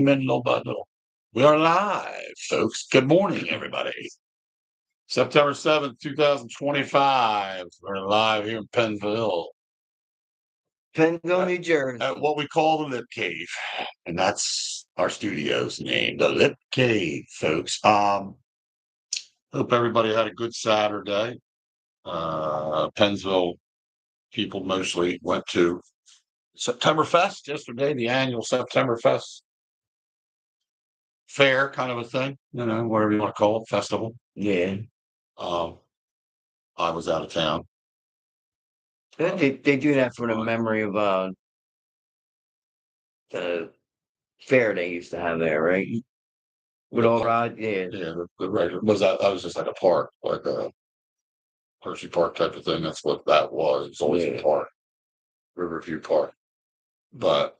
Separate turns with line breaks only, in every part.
Little by little. We are live, folks. Good morning, everybody. September 7th, 2025. We're live here in Pennsville
Pennsville, New Jersey.
at what we call the Lip Cave. And that's our studio's name, the Lip Cave, folks. Hope everybody had a good Saturday. Pennsville people mostly went to September Fest yesterday, the annual September Fest fair kind of a thing, whatever you want to call it, festival.
Yeah.
I was out of town.
They do that for the memory of the fair they used to have there, right? With all rides, yeah.
Yeah, the regular was that was just like a park, like a Hershey Park type of thing. That's what that was. It's always a park, Riverview Park. But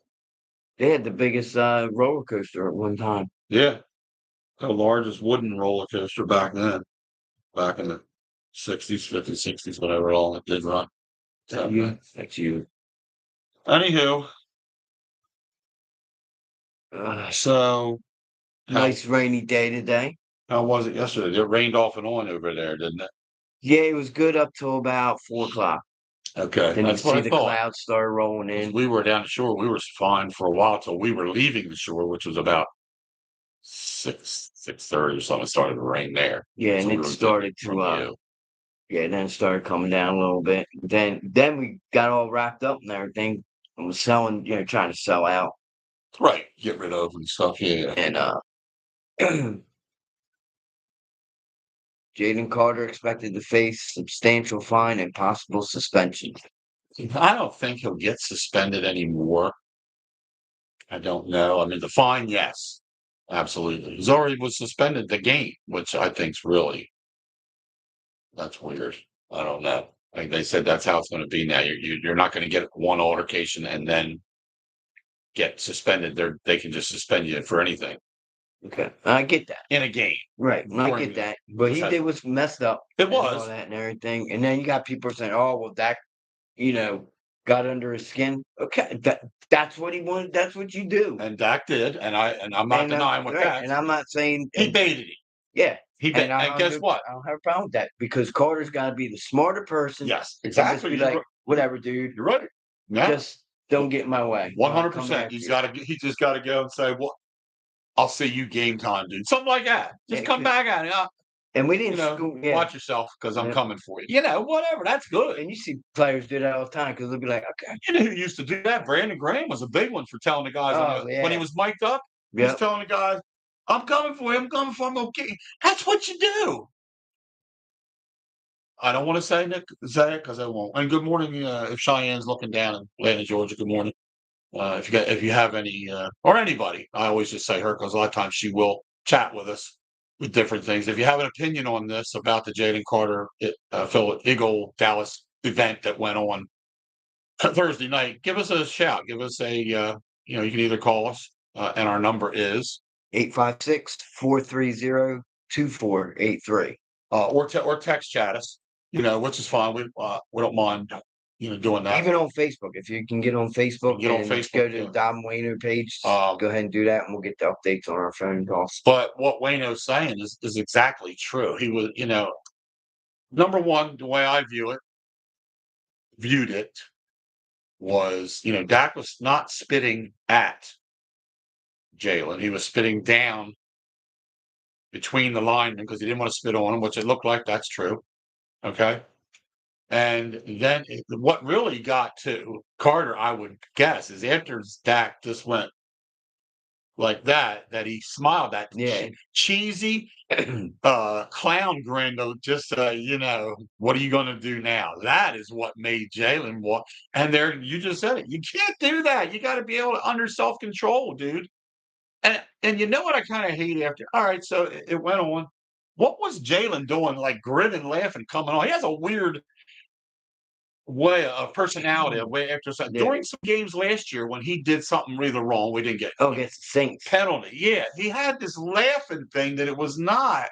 they had the biggest roller coaster at one time.
Yeah, the largest wooden roller coaster back then, back in the 60s, 50s, 60s, whatever. All it did run.
That's you.
Anywho, so
nice rainy day today.
How was it yesterday? It rained off and on over there, didn't it?
Yeah, it was good up till about 4:00.
Okay,
then
that's
you
what
see
I
the
thought.
clouds start rolling in.
We were down the shore. We were fine for a while till we were leaving the shore, which was about 6:30 or something. It started to rain there.
Yeah, and it started to yeah, then it started coming down a little bit. Then we got all wrapped up and everything and was selling, trying to sell out.
Right, get rid of and stuff. Yeah,
and Jaden Carter expected to face substantial fine and possible suspension.
I don't think he'll get suspended anymore. I don't know. I mean, the fine, yes, absolutely. He's already was suspended the game, which I think's really that's weird. I don't know. Like they said, that's how it's going to be now. You're not going to get one altercation and then get suspended. They can just suspend you for anything.
Okay, I get that
in a game,
right? I get that, but he did was messed up.
It was
all that and everything, and then you got people saying, "Oh, well, that got under his skin." Okay, that's what he wanted. That's what you do.
And Dak did, and I'm not denying what that.
And I'm not saying
he baited him.
Yeah,
he baited. And guess what?
I don't have a problem with that because Carter's got to be the smarter person.
Yes, exactly.
Just be like, whatever, dude.
You're right. Yeah.
Just don't get in my way.
100%. He just got to go and say, "Well, I'll see you game time, dude." Something like that. Just come back at it.
And we didn't
watch yourself because I'm coming for you. Whatever. That's good.
And you see players do that all the time because they'll be like, okay.
You know who used to do that? Brandon Graham was a big one for telling the guys when he was mic'd up. He was telling the guys, "I'm coming for you. I'm coming for him. Okay." That's what you do. I don't want to say it because I won't. And good morning, if Cheyenne's looking down in Atlanta, Georgia. Good morning. If you have any or anybody, I always just say her because a lot of times she will chat with us with different things. If you have an opinion on this about the Jaden Carter Eagle Dallas event that went on Thursday night, give us a shout. Give us a you can either call us and our number is
856-430-2483
or text chat us. Which is fine. We don't mind. Doing that.
Even on Facebook, if you can get on Facebook, go to the Dob And Wayno page. Go ahead and do that, and we'll get the updates on our phone calls.
But what Wayno's saying is exactly true. He was, number one, the way I viewed it was, Dak was not spitting at Jalen. He was spitting down between the linemen because he didn't want to spit on him, which it looked like that's true. Okay. And then what really got to Carter, I would guess, is after Dak just went like that he smiled, that cheesy clown grin of just, what are you going to do now? That is what made Jalen walk. And there, you just said it. You can't do that. You got to be able to under self-control, dude. And you know what I kind of hate after? All right, so it went on. What was Jalen doing, like grinning, laughing, coming on? He has a weird way of personality, during some games last year when he did something really wrong, we didn't get
against the Saints
penalty. Yeah, he had this laughing thing that it was not.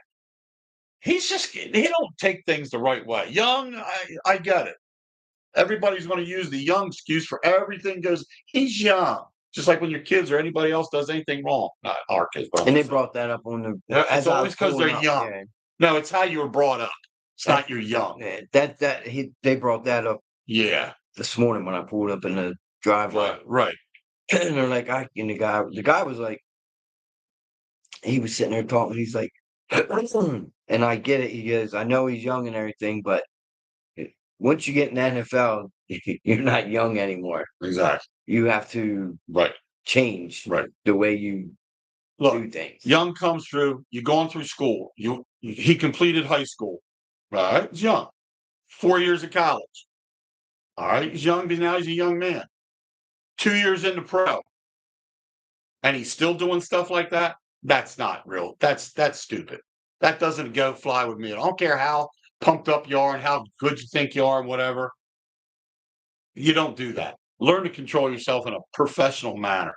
He don't take things the right way. Young, I get it. Everybody's going to use the young excuse for everything. He's young. Just like when your kids or anybody else does anything wrong. Not our kids, but
And they brought that up on the.
yeah,
as
it's
I
always
was
because
pulling
they're
up,
young.
yeah.
No, it's how you were brought up. It's
That-
not you're young.
Yeah, they brought that up
Yeah,
this morning when I pulled up in the driveway.
right.
And they're like, and the guy was like, he was sitting there talking. He's like, and I get it. He goes, I know he's young and everything, but once you get in the NFL, you're not young anymore.
Exactly.
You have to
Right.
change
Right.
the way you
Look,
do things.
young comes through. You're going through school. He completed high school. Right. He's young. 4 years of college. All right. He's young, but now he's a young man. 2 years into pro. And he's still doing stuff like that. That's not real. That's stupid. That doesn't go fly with me. I don't care how pumped up you are and how good you think you are and whatever. You don't do that. Learn to control yourself in a professional manner.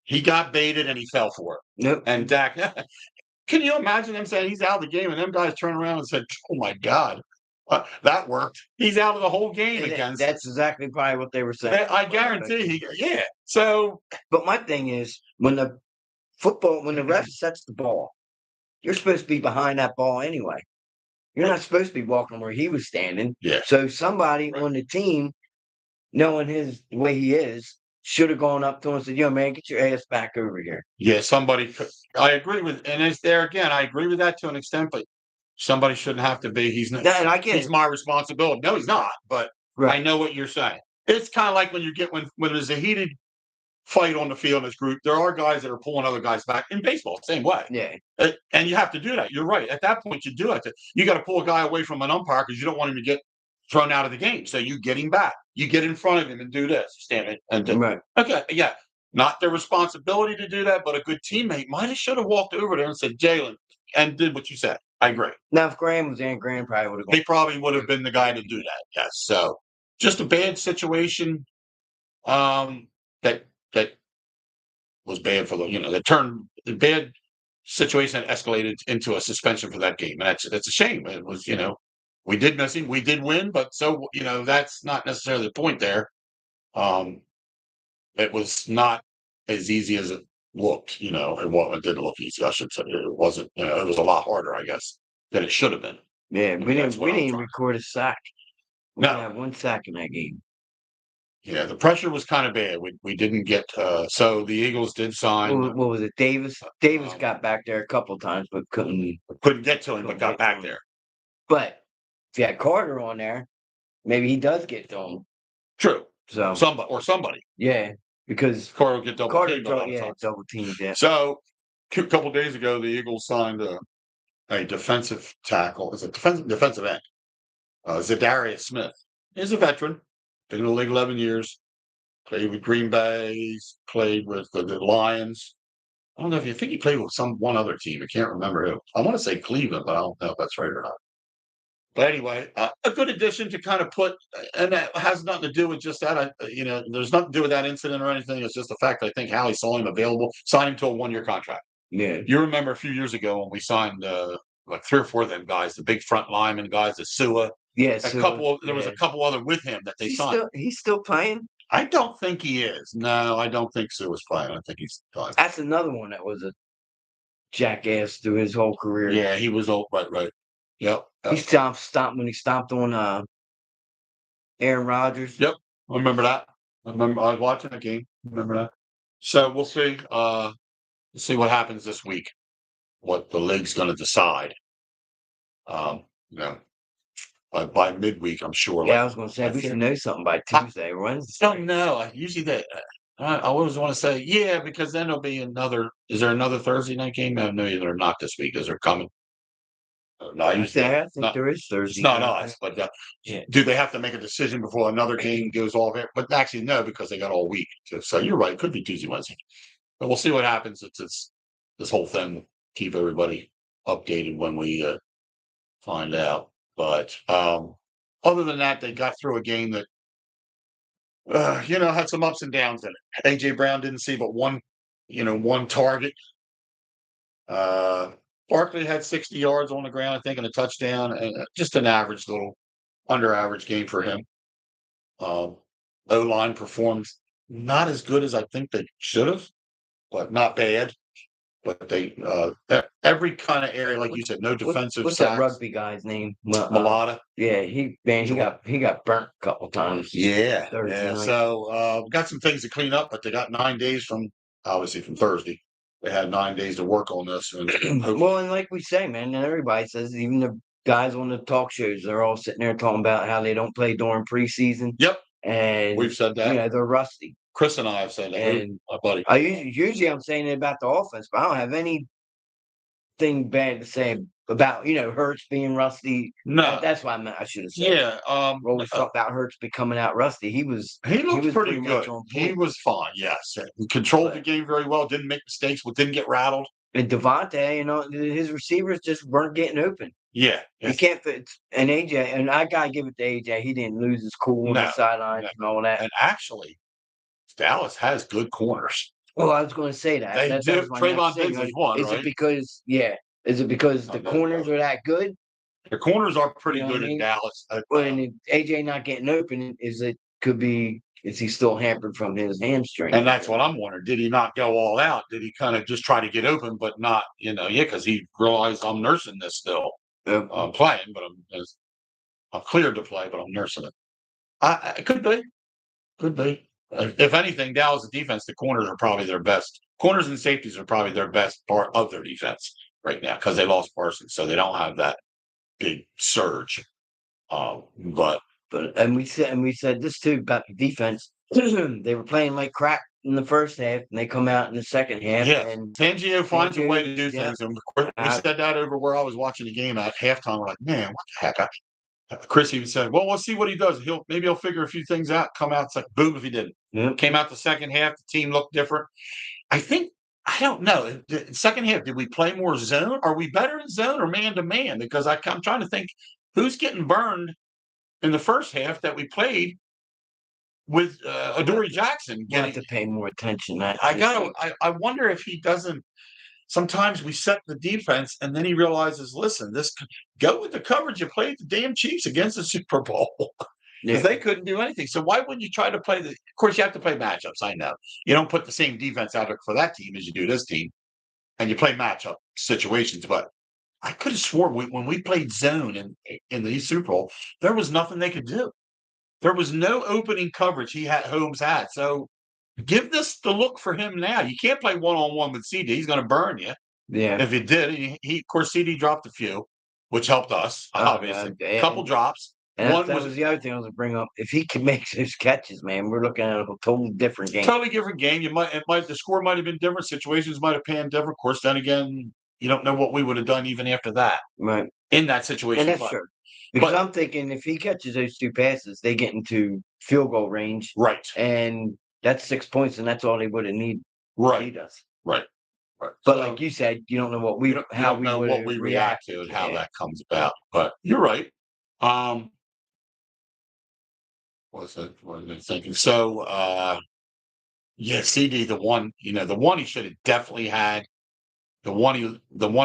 He got baited and he fell for it.
Nope.
And Dak, can you imagine him saying he's out of the game and them guys turn around and said, "Oh my God, that worked. He's out of the whole game against."
That's exactly probably what they were saying.
I guarantee yeah. So,
but my thing is when the ref sets the ball, you're supposed to be behind that ball anyway. You're not supposed to be walking where he was standing.
yeah.
So somebody on the team, knowing the way he is, should have gone up to him and said, "Yo, man, get your ass back over here."
Yeah, somebody could. I agree with, and it's there again. I agree with that to an extent, but somebody shouldn't have to be. He's not.
And I get
He's my responsibility. No, he's not. But I know what you're saying. It's kind of like when you get when there's a heated fight on the field in this group. There are guys that are pulling other guys back in baseball. Same way.
Yeah.
And you have to do that. You're right. At that point, you do have to. You got to pull a guy away from an umpire because you don't want him to get thrown out of the game. So you get him back. You get in front of him and do this. Stand it and do.
Right.
Okay. Yeah. Not their responsibility to do that, but a good teammate might have should have walked over there and said, Jalen, and did what you said. I agree.
Now, if Graham was in, Graham probably would have gone.
He probably would have been the guy to do that. Yes. So just a bad situation that was bad for that turned the bad situation that escalated into a suspension for that game. And that's a shame. It was, we did miss him. We did win, but so, that's not necessarily the point there. It was not as easy as it looked, it didn't look easy, I should say. It wasn't, it was a lot harder, I guess, than it should have been.
Yeah, we didn't record a sack. We didn't have one sack in that game.
Yeah, the pressure was kind of bad. We didn't get so the Eagles did sign.
What was it? Davis got back there a couple times, but couldn't
get to him, but got back there.
But if you had Carter on there, maybe he does get to him.
True.
So
somebody.
Yeah, because
Carter would get double teamed.
Double teamed. Yeah.
So a couple of days ago, the Eagles signed a defensive tackle. It's a defensive end. Zadarius Smith. He's a veteran. Been in the league 11 years. Played with Green Bay. Played with the Lions. I don't know if you think he played with one other team. I can't remember who. I want to say Cleveland, but I don't know if that's right or not. But anyway, a good addition to kind of put, and that has nothing to do with just that. There's nothing to do with that incident or anything. It's just the fact that I think Howie saw him available, signed him to a 1-year contract.
Yeah.
You remember a few years ago when we signed like 3 or 4 of them guys, the big front lineman guys, the Sua.
Yeah,
there was a couple other with him that they signed.
He's still playing?
I don't think he is. No, I don't think Sua's playing. I think he's done.
That's another one that was a jackass through his whole career.
Yeah, he was old. Right. Yep.
He stomped when he stomped on Aaron Rodgers.
Yep. I remember that. I was watching the game. Remember that. So we'll see. We'll see what happens this week. What the league's going to decide. By midweek, I'm sure.
Yeah, I was going to say we should know something by Tuesday or Wednesday.
Don't know. Usually I always want to say because then there'll be another. Is there another Thursday night game? No, they're not this week. Is there coming? No,
I think there is Thursday.
It's not us, but do they have to make a decision before another game goes off here? But actually, no, because they got all week. So you're right. It could be Tuesday, Wednesday. But we'll see what happens. It's this whole thing. Keep everybody updated when we find out. But other than that, they got through a game that had some ups and downs in it. AJ Brown didn't see but one target. Barkley had 60 yards on the ground, I think, and a touchdown, and just an average little under average game for him. O-line performed not as good as I think they should have, but not bad. But they every kind of area, like you said, no defensive
What's that
sacks.
rugby guy's name?
Malata.
Yeah, he got burnt a couple times.
Yeah,
Thursday
yeah.
night.
So got some things to clean up, but they got 9 days obviously from Thursday. They had 9 days to work on this, and
Well, and like we say, man, and everybody says, even the guys on the talk shows, they're all sitting there talking about how they don't play during preseason.
Yep,
And
we've said that.
they're rusty.
Chris and I have said that.
And
My buddy.
usually I'm saying it about the offense, but I don't have anything bad to say about Hurts being rusty.
No,
That's why I should have said.
Yeah,
We talked about Hurts becoming out rusty. He
looked
was
pretty
much
good.
on
He
point.
was fine. Yes, he controlled the
But
game very well. Didn't make mistakes, but didn't get rattled.
and Devontae, his receivers just weren't getting open.
Yeah,
You can't fit. And AJ, and I gotta give it to AJ. He didn't lose his cool on the sidelines and all that.
And actually, Dallas has good corners.
Well, I was going to say that.
They
That
do.
was my
Trayvon
next thing.
Diggs is one,
Is
right?
it because the corners are that good?
The corners are pretty
You know what
good
I
in
mean?
Dallas.
When AJ not getting open, is he still hampered from his hamstring?
And that's what I'm wondering. Did he not go all out? Did he kind of just try to get open, but not, because he realized I'm nursing this still.
Yep.
I'm playing, but I'm cleared to play, but I'm nursing it. It could be. Could be. If anything, Dallas' defense, the corners are probably their best. Corners and safeties are probably their best part of their defense right now because they lost Parsons, so they don't have that big surge. But
and we said this too about the defense. They were playing like crap in the first half, and they come out in the second half.
yeah,
And
Fangio finds a way to do
yeah.
things. And we said that over where I was watching the game at halftime. We're like, man, what the heck? Chris even said, "Well, we'll see what he does. Maybe he'll figure a few things out. Come out, it's like boom if he didn't."
Yep.
Came out the second half, the team looked different. I don't know. The second half, did we play more zone? Are we better in zone or man to man? Because I'm trying to think who's getting burned in the first half that we played with Adoree Jackson.
You have to pay more attention.
I wonder if he doesn't. Sometimes we set the defense, and then he realizes, listen, go with the coverage you played the damn Chiefs against the Super Bowl. Because they couldn't do anything. So why wouldn't you try to play of course, you have to play matchups. I know. You don't put the same defense out for that team as you do this team, and you play matchup situations. But I could have sworn when we played zone in the Super Bowl, there was nothing they could do. There was no opening coverage Holmes had. So give this the look for him now. You can't play one-on-one with CD. He's going to burn you.
Yeah.
If you did, of course, CD dropped a few, which helped us, obviously. A couple drops.
And that was the other thing I was going to bring up. If he can make those catches, man, we're looking at a totally different game.
Totally different game. The score might have been different. Situations might have panned different. Of course, then again, you don't know what we would have done even after that.
Right.
In that situation.
And that's true. Because I'm thinking if he catches those two passes, they get into field goal range.
Right.
And that's 6 points, and that's all they would have needed.
Right.
He does.
Right.
But like you said, you don't know what we
react to and how that comes about. But you're right. What was I thinking? So CD, the one he should have definitely had. The one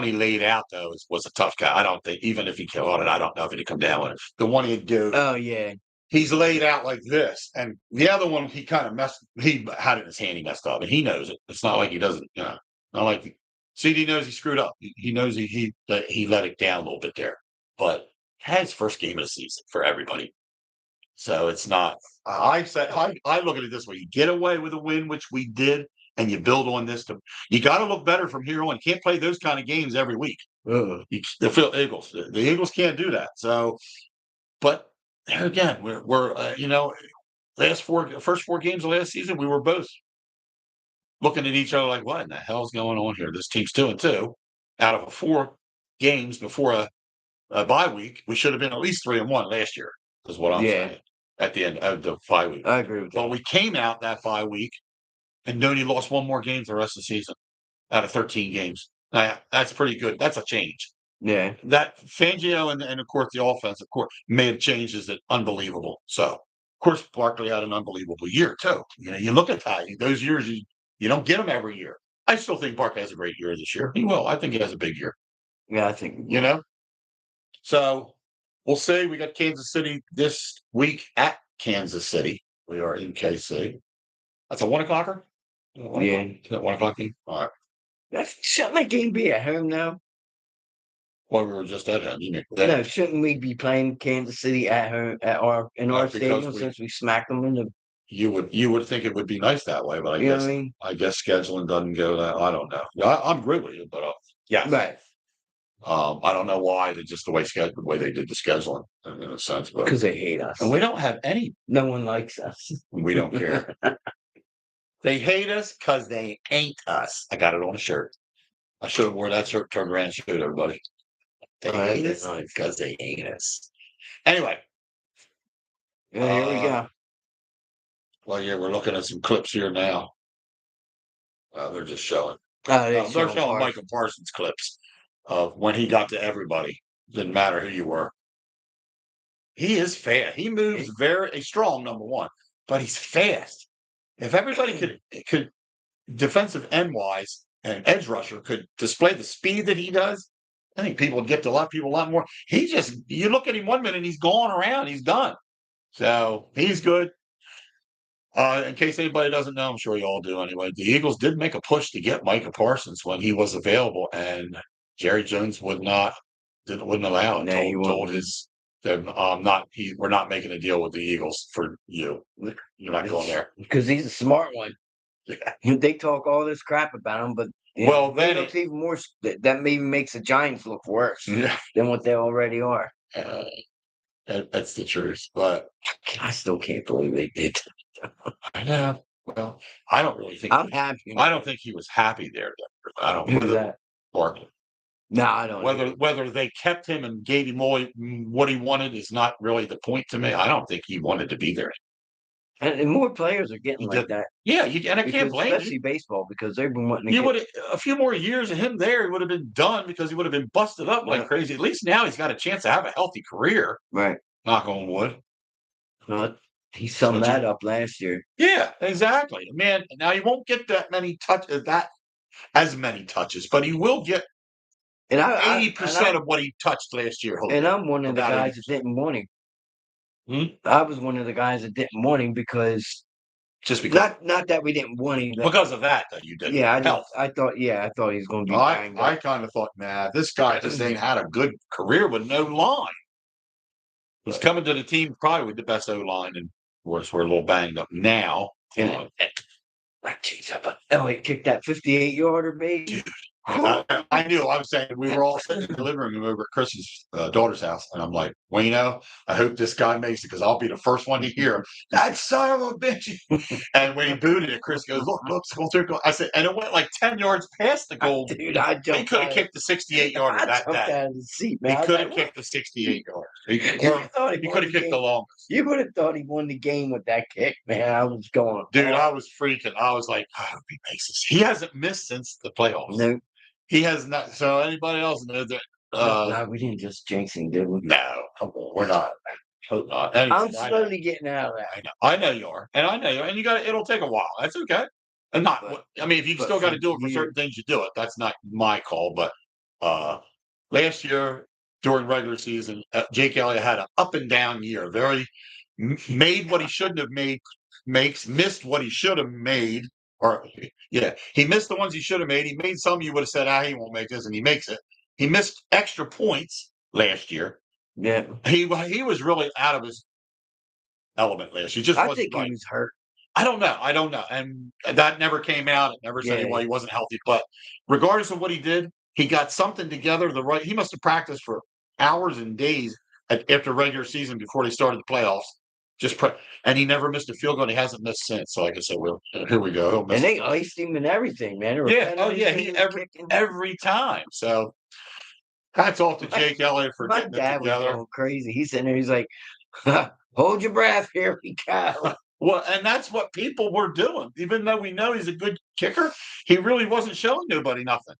he laid out though was a tough guy. I don't think even if he caught it, I don't know if he'd come down with it. The one he'd do.
Oh yeah.
He's laid out like this, and the other one he kind of he had it in his hand, he messed up, and he knows it. It's not like he doesn't, not like CD knows he screwed up. He knows he let it down a little bit there, but his first game of the season for everybody. So it's not. I look at it this way: you get away with a win, which we did, and you build on this. You got to look better from here on. You can't play those kind of games every week. The Eagles, the Eagles can't do that. So, but there again, we're first 4 games of last season, we were both looking at each other like, what in the hell's going on here? This team's 2-2 out of 4 games before a bye week. We should have been at least 3-1 last year, is what I'm saying. At the end of the bye week,
I agree with that.
But we came out that bye week, and Noni lost 1 more game for the rest of the season out of 13 games. That's pretty good. That's a change.
Yeah.
That Fangio and of course the offense, of course, made changes that unbelievable. So of course Barkley had an unbelievable year too. You look at that; those years you don't get them every year. I still think Barkley has a great year this year. He will. I think he has a big year.
Yeah, I think
So we'll see. We got Kansas City this week at Kansas City. We are in KC. That's a 1 o'clocker?
Yeah.
1 o'clock game? All right.
Shouldn't that game be at home now?
Well, we were just at him. You mean
No, shouldn't we be playing Kansas City at home in our
because
stadium since we smacked them in the?
you would think it would be nice that way, but
You know what I mean?
I guess scheduling doesn't go that. I don't know. Yeah, I'm good with you, but yes.
Right.
I don't know why they just the way they did the scheduling in a sense, but
Because they hate us.
and we don't have any.
No one likes us.
We don't care. They hate us because they ain't us. I got it on a shirt. I should have wore that shirt, turned around, and showed everybody. They hate us because they ain't us. Anyway.
Yeah, here we go.
Well, yeah, we're looking at some clips here now. They're just showing.
They're
Showing Michael Parsons clips of when he got to everybody. Didn't matter who you were. He is fast. He moves very strong, number one, but he's fast. If everybody could defensive end wise and edge rusher could display the speed that he does, I think people would get to a lot of people a lot more. You look at him 1 minute, he's going around, he's done. So he's good. In case anybody doesn't know, I'm sure you all do anyway. The Eagles did make a push to get Micah Parsons when he was available, and Jerry Jones wouldn't allow it.
No, he
told his we're not making a deal with the Eagles for you. You're not going there
because he's a smart one. They talk all this crap about him, but
then
looks even more. That maybe makes the Giants look worse than what they already are.
That's the truth, but
I still can't believe they did.
I know. Well, I don't really think
I'm happy.
I don't think he was happy there. I don't
know that.
Barkley.
No, I don't.
Whether they kept him and gave him what he wanted is not really the point to me. I don't think he wanted to be there.
And more players are getting like that.
Yeah, and I can't blame
especially baseball because they've been wanting to.
Would a few more years of him there, he would have been done because he would have been busted up like crazy. At least now he's got a chance to have a healthy career.
Right.
Knock on wood.
Well, he summed that up last year.
Yeah, exactly. Man, now he won't get as many touches, but he will get 80% of what he touched last year.
And I'm one of the guys that didn't want him. I was one of the guys that didn't want him because
just because
not that we didn't want him
because of that you didn't.
Yeah, I thought he was going to be.
I kind of thought, this guy just ain't had a good career with no line. He's coming to the team probably with the best O line, and of course we're a little banged up now.
Elliott kicked that 58-yarder, baby.
Dude, I knew. I was saying we were all sitting in the living room over at Chris's daughter's house, and I'm like, Wayno, I hope this guy makes it because I'll be the first one to hear him. That son of a bitch! And when he booted it, Chris goes, "Look, it's going through." I said, and it went like 10 yards past the goal.
Dude,
he could have kicked the 68-yarder that day.
Out of the seat, man.
He could have kicked the 68-yarder. He could have kicked the longest.
You would have thought he won the game with that kick, man. I was going,
dude. I was freaking. I was like, I hope he makes this. He hasn't missed since the playoffs.
No.
He has not. So anybody else knows that?
No, we didn't just jinx him, did we?
No, come on, we're not. Hope not.
I'm slowly getting out of that.
I know you are, and I know you are, and you got. It'll take a while. That's okay. And if you still got to do it for certain things, you do it. That's not my call. But last year during regular season, Jake Elliott had an up and down year. Made what he shouldn't have made. Missed what he should have made. He missed the ones he should have made. He made some you would have said, he won't make this, and he makes it. He missed extra points last year.
Yeah.
He was really out of his element last year.
I think he was hurt.
I don't know. And that never came out. It never said why he wasn't healthy. But regardless of what he did, he got something together. He must have practiced for hours and days after regular season before they started the playoffs. And he never missed a field goal. And he hasn't missed since. So like I said, here we go.
And they iced him and everything, man.
Every time. So hats off to Jake Elliott for getting it together.
Was going crazy. He's sitting there. He's like, hold your breath. Here we go.
Well, and that's what people were doing. Even though we know he's a good kicker, he really wasn't showing nobody nothing.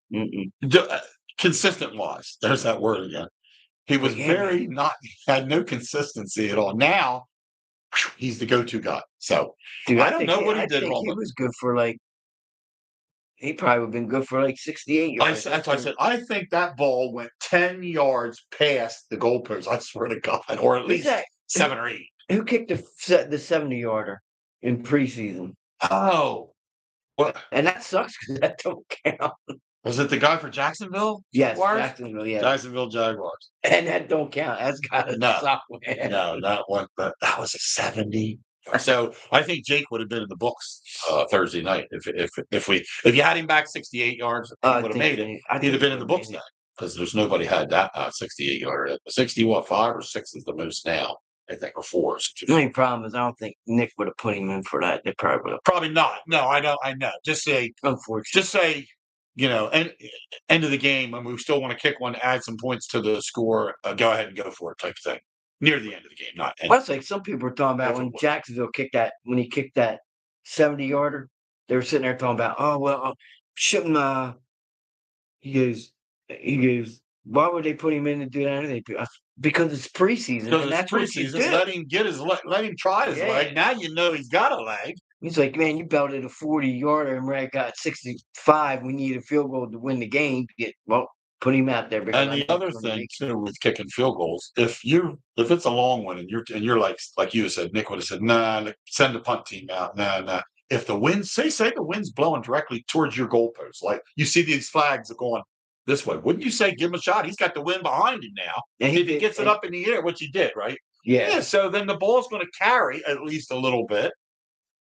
Consistent-wise. There's that word again. He was had no consistency at all. Now, he's the go-to guy. So,
dude,
I don't know what he did wrong.
He was good for he probably would have been good for 68 yards.
That's what I said. I think that ball went 10 yards past the goalpost. I swear to God. Or at least 7 or 8.
Who kicked the 70-yarder in preseason?
Oh, what
And that sucks because that don't count.
was it? The guy for Jacksonville?
Yes,
Jaguars?
Jacksonville, yeah.
Jacksonville Jaguars.
And that don't count. That's gotta
No,
suck, man.
no, that one. But that was a 70. So I think Jake would have been in the books Thursday night if you had him back 68 yards, he
I
would have
think
made it.
he I
He'd
think
have
he
been in the
would've
books
made
then
it.
because there's nobody had that 68 yard. 60 what 5 or 6 is the most now. I think or 4.
The only problem is I don't think Nick would have put him in for that. They probably would have.
Probably not. No, I know. I know.
Unfortunately.
Just say, and end of the game, and we still want to kick one, add some points to the score. Go ahead and go for it, type of thing. Near the end of the game, not end.
Well, that's like some people were talking about
If it
when
was.
Jacksonville when he kicked that 70-yarder. They were sitting there talking about, oh well, shouldn't he goes, why would they put him in to do that? Because it's preseason,
Because
and
it's
that's what you
preseason.
do.
Let him get his let him try his
Yeah.
leg. Now you know he's got a leg.
He's like, man, you belted a 40-yarder and Red got 65. We need a field goal to win the game. Put him out there.
And the other thing too with kicking field goals, if it's a long one and you're like you said, Nick would have said, nah, send the punt team out. Nah. If the wind say the wind's blowing directly towards your goalpost, like you see these flags are going this way, wouldn't you say give him a shot? He's got the wind behind him now.
And
if he gets it up in the air, which he did, right?
Yeah.
So then the ball's going to carry at least a little bit.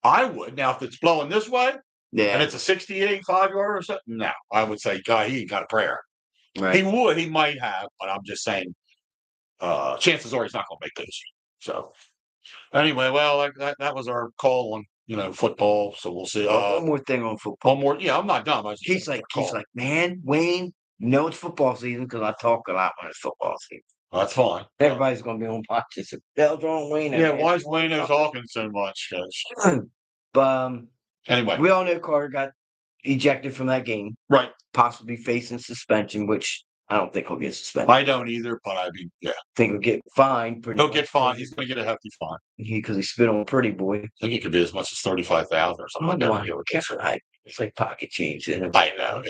I would. Now, if it's blowing this way and it's a 68, 5-yarder or something, no, I would say, God, he ain't got a prayer.
Right.
He might have, but I'm just saying, chances are he's not going to make those. So, anyway, well, that was our call on, football. So we'll see.
One more thing on football.
One more. Yeah, I'm not done.
He's like, man, Wayne, it's football season because I talk a lot when it's football season.
That's fine.
Everybody's going to be on watching. So, hell's wrong, Wayne?
Yeah, why is Wayno talking so much?
But
anyway,
we all know Carter got ejected from that game.
Right.
Possibly facing suspension, which I don't think he'll get suspended.
I don't either, but I mean, yeah.
I think he'll get fined.
He'll get fined. He's going to get a hefty fine.
Because he spit on Pretty Boy.
I think it could be as much as 35,000 or something like that.
It's like pocket change.
I know.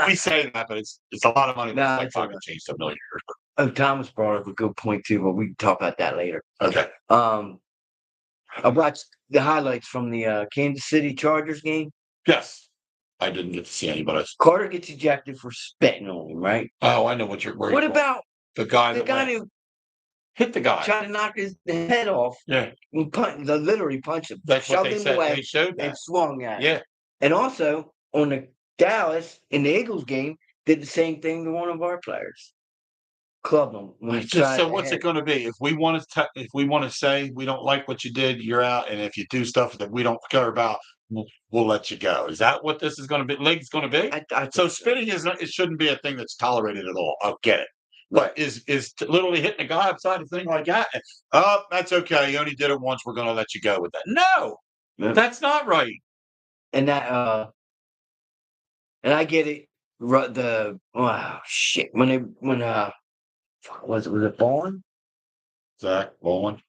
We say that, but it's a lot of money.
No,
it's like pocket change to $1 million.
Oh, Thomas brought up a good point too, but we can talk about that later.
Okay.
I watched the highlights from the Kansas City Chargers game.
Yes. I didn't get to see anybody.
Carter gets ejected for spitting on him, right?
Oh, I know what
about
the guy
who
hit the guy?
Tried to knock his head off.
Yeah.
And literally punched him.
That's what they said.
Away
they showed that.
and swung at him.
Yeah.
And also on the Dallas in the Eagles game, did the same thing to one of our players. Clubbed him.
So what's it going to be? If we want to say we don't like what you did, you're out. And if you do stuff that we don't care about, we'll let you go. Is that what this is going to be? League's going to be? So spitting it shouldn't be a thing that's tolerated at all. I'll get it. But is literally hitting a guy upside a thing like that? Oh, that's okay. You only did it once. We're going to let you go with that. No, that's not right.
And that, and I get it. When was it Bowen?
Zach Bowen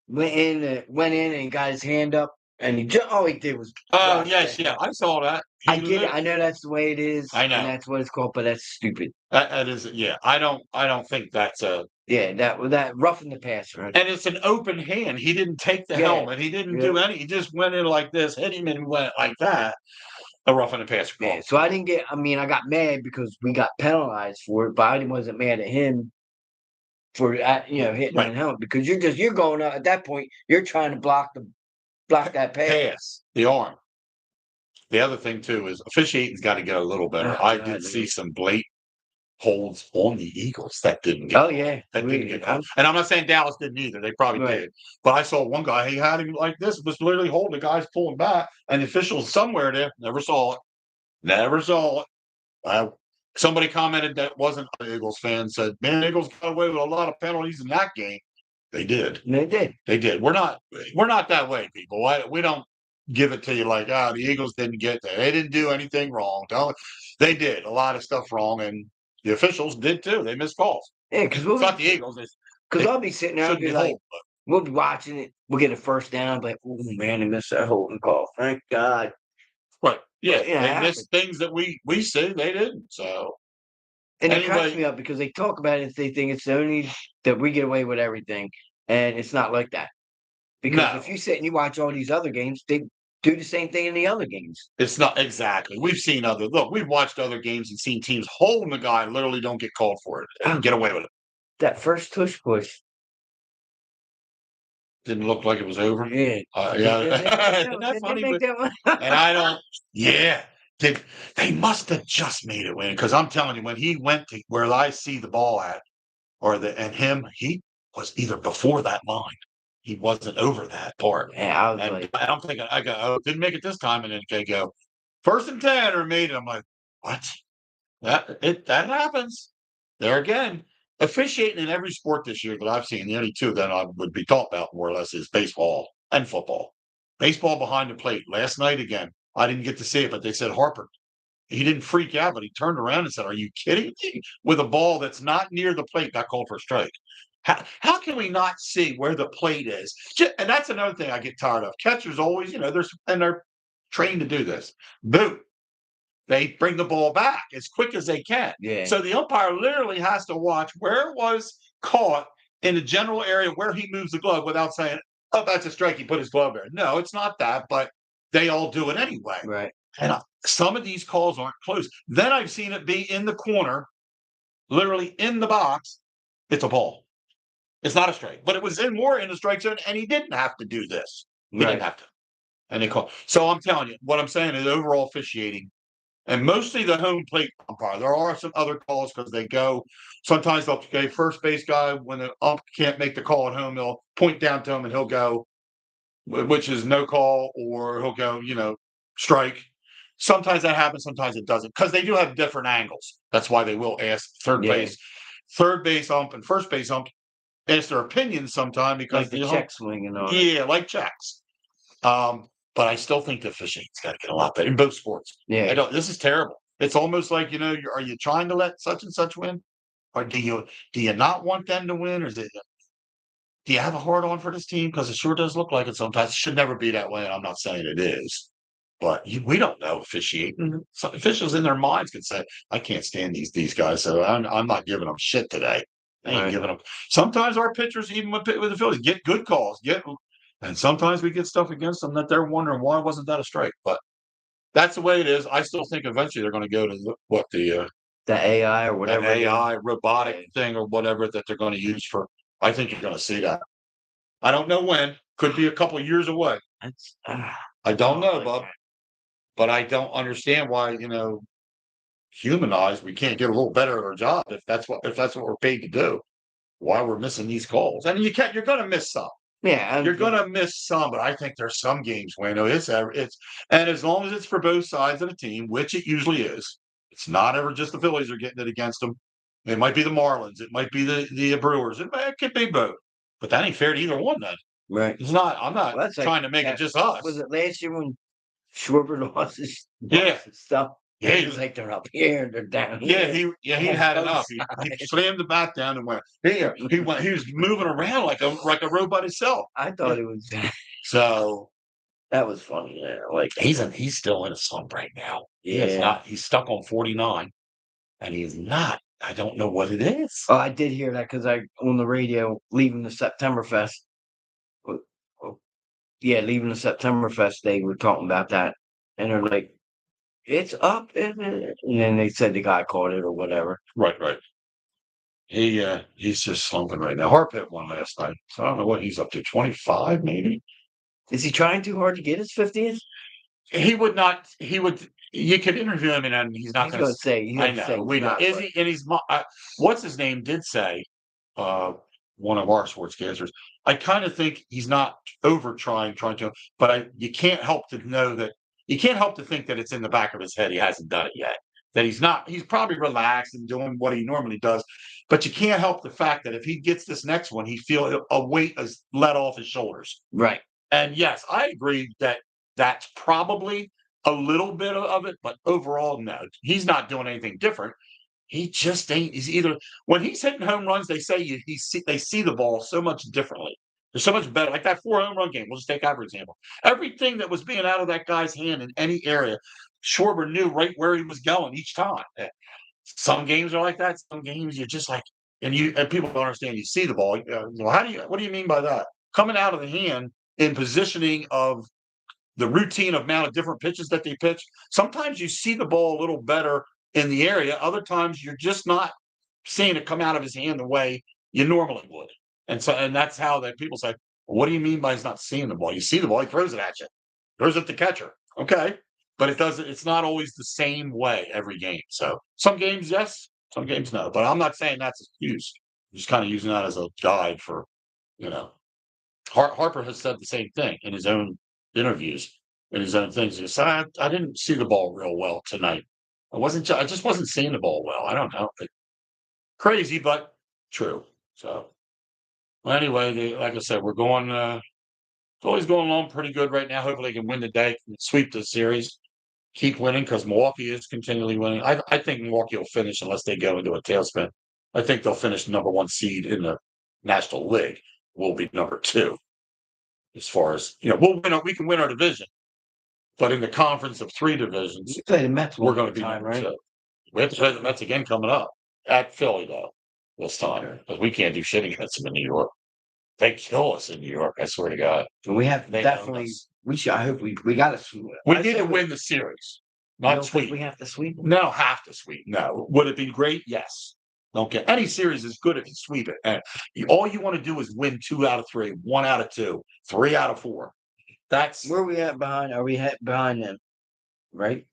went in and got his hand up, and all he did was.
Oh yes, yeah, I saw that.
I get it. I know that's the way it is.
I know,
and that's what it's called, but that's stupid.
That is, yeah. I don't think that's a.
Yeah, that roughing the passer. Right?
And it's an open hand. He didn't take the helmet. He didn't do any. He just went in like this, hit him, and went like that. A roughing the passer call.
Yeah, so I didn't get. I mean, I got mad because we got penalized for it, but I wasn't mad at him for hitting the helmet because you're going up at that point. You're trying to block that pass.
The arm. The other thing too is officiating's got to get a little better. I did see some blatant holds on the Eagles that didn't get.
Oh yeah,
that didn't get called. And I'm not saying Dallas didn't either. They probably did. But I saw one guy. He had him like this. Was literally holding the guys pulling back, and the officials somewhere there never saw it. Never saw it. Somebody commented that wasn't an Eagles fan. Said, "Man, Eagles got away with a lot of penalties in that game." They did. They did. We're not that way, people. We don't give it to you like, the Eagles didn't get there. They didn't do anything wrong. They did a lot of stuff wrong, and the officials did too. They missed calls.
Yeah, because
it's not the Eagles.
Because I'll be sitting there and be like, we'll be watching it. We'll get a first down. But oh man, they missed that holding call. Thank God.
Right. Yeah. They missed things that we see. They didn't. So.
And it cracks me up because they talk about it. They think it's only that we get away with everything, and it's not like that. Because
No.
if you sit and you watch all these other games, they do the same thing in the other games.
It's not exactly. We've watched other games and seen teams holding the guy, literally don't get called for it and get away with it.
That first tush push.
Didn't look like it was over.
Yeah.
Yeah. Isn't that
Did they
funny?
make that one?
And I don't, yeah. They must have just made it win because I'm telling you, when he went to where I see the ball at, he was either before that line. He wasn't over that part.
Yeah, I was
And
like,
I'm thinking, I go, oh, didn't make it this time. And then they go, 1st and 10 or made it. I'm like, what? That happens. There again. Officiating in every sport this year that I've seen, the only two that I would be taught about more or less is baseball and football. Baseball behind the plate. Last night again, I didn't get to see it, but they said Harper. He didn't freak out, but he turned around and said, "Are you kidding me?" With a ball that's not near the plate, got called for a strike. How can we not see where the plate is? And that's another thing I get tired of. Catchers always, they're trained to do this. Boot. They bring the ball back as quick as they can.
yeah.
So the umpire literally has to watch where it was caught in the general area where he moves the glove without saying, "Oh, that's a strike. He put his glove there." No, it's not that, but they all do it anyway.
Right.
And some of these calls aren't close. Then I've seen it be in the corner, literally in the box. It's a ball. It's not a strike, but it was more in the strike zone, and he didn't have to do this. He didn't have to. And they call. So I'm telling you, what I'm saying is overall officiating. And mostly the home plate umpire. There are some other calls because they go. Sometimes they'll go first base guy when the ump can't make the call at home. They'll point down to him and he'll go, which is no call, or he'll go, strike. Sometimes that happens. Sometimes it doesn't because they do have different angles. That's why they will ask third base ump, and first base ump ask their opinion sometime because
like the check swing and all.
Yeah, like checks. But I still think the officiating's got to get a lot better in both sports.
Yeah.
This is terrible. It's almost like, are you trying to let such and such win? Or do you not want them to win? Or do you have a hard on for this team? Because it sure does look like it sometimes. It should never be that way. And I'm not saying it is. But we don't know officiating. Some officials in their minds could say, I can't stand these guys, so I'm not giving them shit today. I ain't giving them. Sometimes our pitchers, even with the Phillies, get good calls, and sometimes we get stuff against them that they're wondering why wasn't that a strike. But that's the way it is. I still think eventually they're going to go to the
AI or whatever
AI robotic thing or whatever that they're going to use for. I think you're going to see that. I don't know when. Could be a couple of years away. I don't know, Bob. But I don't understand why, humanized, we can't get a little better at our job if that's what we're paid to do. Why we're missing these calls. And you're gonna miss some.
Yeah.
You're gonna miss some, but I think there's some games where it's and as long as it's for both sides of the team, which it usually is, it's not ever just the Phillies are getting it against them. It might be the Marlins, it might be the Brewers, it could be both. But that ain't fair to either one then.
Right.
It's not, I'm not trying to make it just us.
Was it last year when Schwarber lost his stuff?
Yeah,
he was like, they're up here, they're down here.
He had enough. He slammed the bat down and went. He was moving around like a robot himself.
I thought it was.
So
that was funny. Yeah, like
he's still in a slump right now.
Yeah,
he's stuck on 49, and he's not. I don't know what it is.
Oh, I did hear that because on the radio leaving the September Fest. Yeah, leaving the September Fest, they were talking about that, and they're like, "It's up," isn't it? And then they said the guy caught it or whatever.
Right. He's just slumping right now. Harp hit one last night, so I don't know what he's up to. 25, maybe.
Is he trying too hard to get his 50th?
He would not. He would. You could interview him, and he's not going to
say.
I know. We know. Is he? And he's. What's his name? Did say. One of our sportscasters. I kind of think he's not over trying to, but you can't help to know that you can't help to think that it's in the back of his head. He hasn't done it yet. That he's not. He's probably relaxed and doing what he normally does, but you can't help the fact that if he gets this next one, he feel a weight is let off his shoulders.
Right.
And yes, I agree that that's probably a little bit of it, but overall, no, he's not doing anything different. He just ain't. He's either when he's hitting home runs, they say they see the ball so much differently. They're so much better. Like that 4 home run game. We'll just take that for example. Everything that was being out of that guy's hand in any area, Schwarber knew right where he was going each time. Some games are like that. Some games you're just like, and people don't understand. You see the ball. What do you mean by that? Coming out of the hand, in positioning of the routine amount of different pitches that they pitch. Sometimes you see the ball a little better in the area. Other times you're just not seeing it come out of his hand the way you normally would. And that's how that people say, well, what do you mean by he's not seeing the ball? You see the ball, he throws it at you, throws it at the catcher. Okay. But it's not always the same way every game. So some games, yes, some games, no. But I'm not saying that's an excuse. I'm just kind of using that as a guide for, you know, Harper has said the same thing in his own interviews, in his own things. He said, I didn't see the ball real well tonight. I just wasn't seeing the ball well. I don't know. Crazy, but true. So, well, anyway, like I said, we're going. It's always going along pretty good right now. Hopefully, they can win the day, sweep the series, keep winning because Milwaukee is continually winning. I think Milwaukee will finish unless they go into a tailspin. I think they'll finish number one seed in the National League. We'll be number two as far as we'll win. We can win our division, but in the conference of three divisions,
You play the Mets
we're going to be
time,
number
right?
two. We have to play the Mets again coming up at Philly though this time because we can't do shit against them in New York. They kill us in New York. I swear to God.
And we have
They
definitely. We should. I hope we got to.
We need to win the series, not sweep.
We have to sweep.
No, have to sweep. No, would it be great? Yes. Don't get any series is good if you sweep it. And all you want to do is win 2 out of 3, 1 out of 2, 3 out of 4. That's
where we at behind. Are we behind them? Right?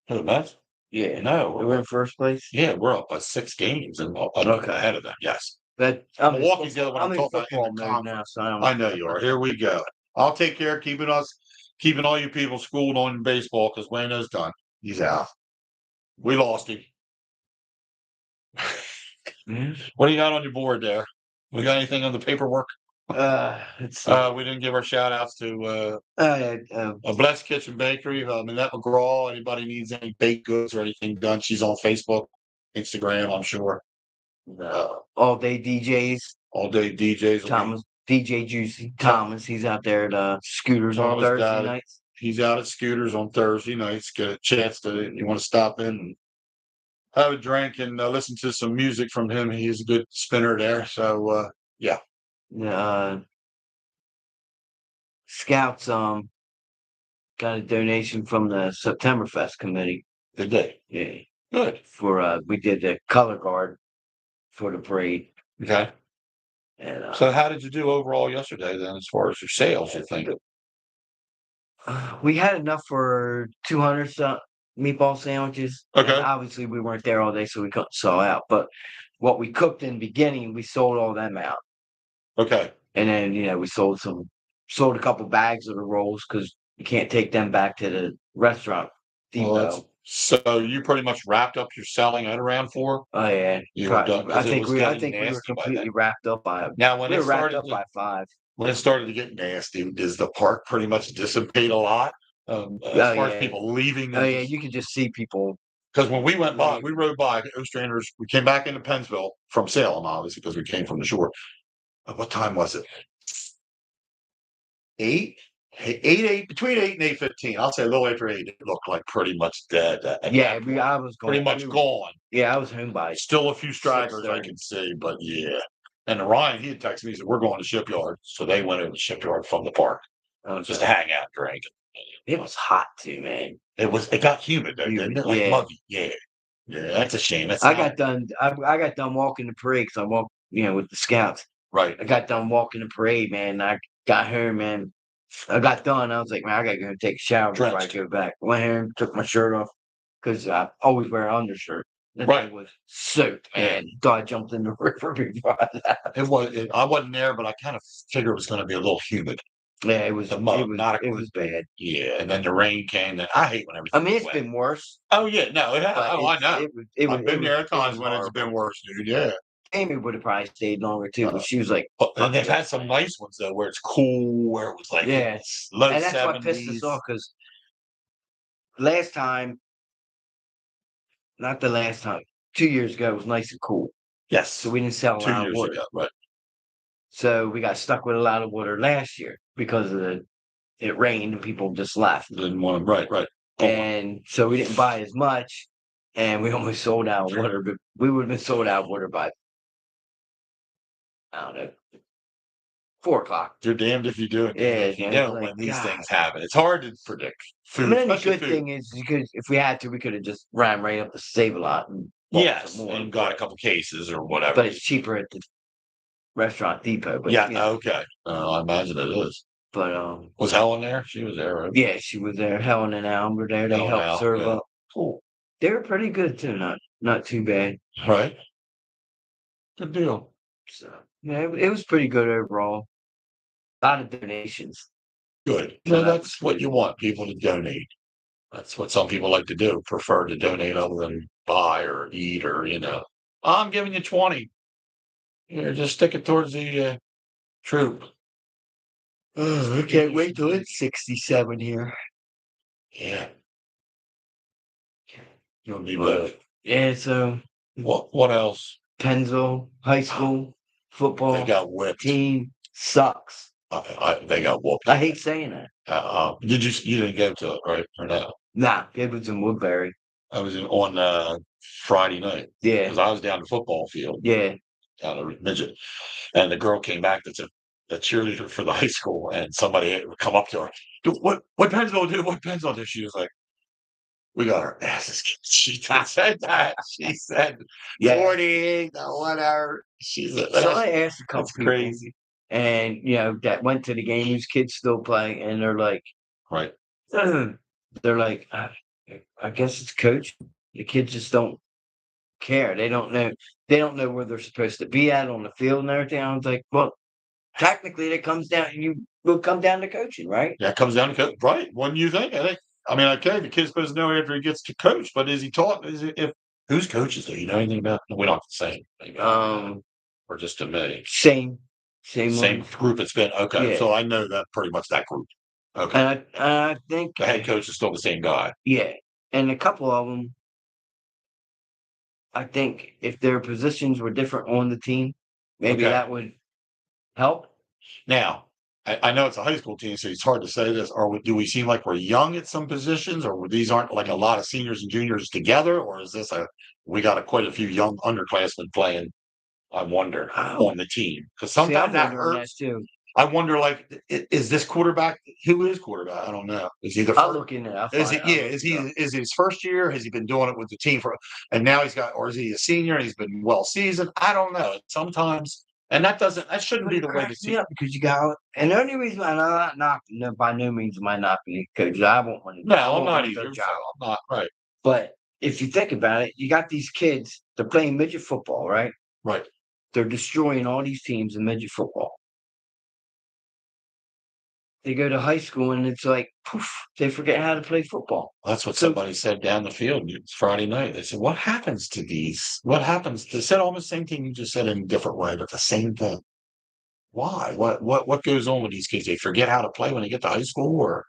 who the Mets?
Yeah.
No,
we're in first place.
Yeah, we're up by 6 games and ahead of them. Yes.
But
Milwaukee's the other one I'm talking about
football
in the
mode
conference.
now, so
I know you are. Here we go. I'll take care of keeping all you people schooled on baseball because Wayno's done. He's out. We lost him. What do you got on your board there? We got anything on the paperwork?
Let's see.
We didn't give our shout outs to
a
Blessed Kitchen Bakery, Minette McGraw. Anybody needs any baked goods or anything done, she's on Facebook, Instagram, I'm sure.
All Day DJs.
All Day DJs.
Thomas, DJ Juicy. Thomas, he's out there at Scooters on Thursday nights.
He's out at Scooters on Thursday nights. Get a chance you want to stop in and have a drink and listen to some music from him. He is a good spinner there. So, yeah.
Scouts got a donation from the Septemberfest committee.
Did they?
Yeah.
Good.
For we did the color guard for the parade.
Okay.
And
so how did you do overall yesterday then as far as your sales, you think?
We had enough for 200 meatball sandwiches.
Okay.
And obviously we weren't there all day, so we couldn't sell out. But what we cooked in the beginning, we sold all them out.
Okay.
And then, we sold a couple bags of the rolls because you can't take them back to the restaurant.
Well, so you pretty much wrapped up your selling at around 4?
Oh yeah.
You were done.
I think we were completely wrapped up by
now when
we
it
were wrapped
started
up by 5.
When it started to get nasty, does the park pretty much dissipate a lot? As far as people leaving.
Oh yeah, you can just see people.
Because when we went by, we rode by Ostranders. We came back into Pennsville from Salem, obviously, because we came from the shore. What time was it? 8? 8 between 8 and 8:15. I'll say a little after 8. It looked like pretty much dead.
I was
pretty much gone.
Yeah, I was home by.
Still a few stragglers I can see, but yeah. And Ryan, he had texted me. He said, "We're going to Shipyard," so they went to the Shipyard from the park, just to hang out, drink.
It was hot too, man.
It got humid though, didn't it? Like muggy. Yeah. That's a shame.
I got done walking the parade because I walked, with the scouts.
Right.
I got done walking the parade, man. I got home, man. I got done. I was like, man, I gotta go take a shower before I go back. Went home, took my shirt off because I always wear an undershirt. That thing was soaked, man. I jumped in the river before I left.
I wasn't there, but I kind of figured it was going to be a little humid.
Yeah, it was.
The mud,
it was bad.
Yeah, and then the rain came. And I hate when everything.
I mean, it's been worse.
Oh yeah, no, I know. I've been there at times when it's been worse, dude. Yeah.
Amy would have probably stayed longer too, but she was like,
and they've had some nice ones though, where it's cool, where it was like
low 70s. And that's what pissed us off because last time, not the last time, 2 years ago, it was nice and cool.
Yes.
So we didn't sell a lot of water.
2 years ago, right.
So we got stuck with a lot of water last year because it rained and people just left.
Didn't want them, right.
And so we didn't buy as much, and we almost sold out of water. But we would have been sold out of water by, I don't know, 4 o'clock.
You're damned if you do it.
Yeah,
If you
man, it's
don't,
like,
when these
God.
things happen, it's hard to predict
I
food,
mean, the
especially
good
food.
thing is because if we had to, we could have just ran right up to Save-A-Lot and bought
Yes,
some more.
and got a couple cases or whatever.
But it's cheaper at the restaurant depot. But
Yeah,
you know,
okay. I imagine it is.
but
Was Helen there? She was there, right?
yeah, she was there. Helen and Al were there. They
Helen
helped
Al,
serve
yeah.
up.
Cool.
They were pretty good too. Not too bad.
Right. Good deal.
So yeah, it was pretty good overall. A lot of donations.
Good.
So
No,
that
that's
was
what you want people to donate. That's what some people like to do, prefer to donate other than buy or eat or, I'm giving you 20. Here, just stick it towards the troop.
I can't wait till it's 67 here.
Yeah. You'll be
But
good.
yeah, so
What else?
Pennsville High School
They
football
got whipped.
team sucks.
They got whooped.
I hate saying that.
You didn't go to it, right? Or no?
Nah, it was in Woodbury.
I was on Friday night
Yeah,
because I was down the football field
yeah.
down the midget, and the girl came back that's a cheerleader for the high school, and somebody would come up to her. What Pennsville do? What Pennsville do? She was like, "We got our asses kicked." She said that. She said,
Yeah.
48, whatever. She said,
So I asked a couple
that's
people,
crazy.
and that went to the game whose kids still play, and they're like,
Right.
I guess it's coach. The kids just don't care. They don't know. They don't know where they're supposed to be at on the field and everything. I was like, well, technically, it comes down. You will come down to coaching, right?
Yeah, it comes down to right. What do you think? I mean, okay, the kid's supposed to know after he gets to coach, but is he taught? If whose coaches do you know anything about? We don't say. Maybe, or just to me.
Same
Same
one.
group it's been. Okay,
Yeah.
so I know that pretty much that group. Okay,
And I think
the head coach is still the same guy.
yeah, and a couple of them. I think if their positions were different on the team, maybe
Okay.
that would help.
Now, I know it's a high school team, so it's hard to say this. Do we seem like we're young at some positions, or these aren't like a lot of seniors and juniors together, or is this we got quite a few young underclassmen playing? I wonder on the team because
See, I'm
sometimes that
wondering that
hurts.
too.
I wonder, like, is this quarterback? Who is quarterback? I don't know. Is he the
I'll
first?
look into it. I'll
Is
find.
it? Yeah. Is it his first year? Has he been doing it with the team and now he's got, or is he a senior and he's been well seasoned? I don't know. Sometimes, and that shouldn't be the way the team.
Because you got, and the only reason I'm not knocking, no, by no means am I knocking the coach. I won't want to.
No, I'm not either. I'm not right.
But if you think about it, you got these kids. They're playing midget football, right?
Right.
They're destroying all these teams in midget football. They go to high school and it's like, poof, they forget how to play football.
That's what somebody said down the field. It's Friday night. They said, "What happens to these? What happens?" They said almost the same thing you just said in a different way, but the same thing. Why? What goes on with these kids? They forget how to play when they get to high school, or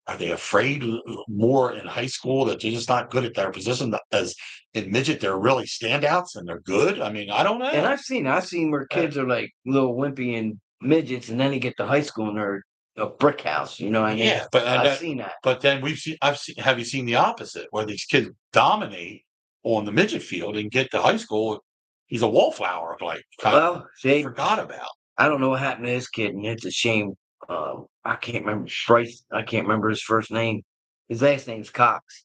are they afraid more in high school that they're just not good at their position? As in midget, they're really standouts and they're good. I mean, I don't know.
And I've seen where kids are like little wimpy and midgets, and then they get to high school and they're a brick house. You know what I mean?
Yeah, but
I've seen that.
But then I've seen. Have you seen the opposite, where these kids dominate on the midget field and get to high school? He's a wallflower, like
Well, see,
forgot about.
I don't know what happened to this kid, and it's a shame. I can't remember Bryce. I can't remember his first name. His last name's Cox.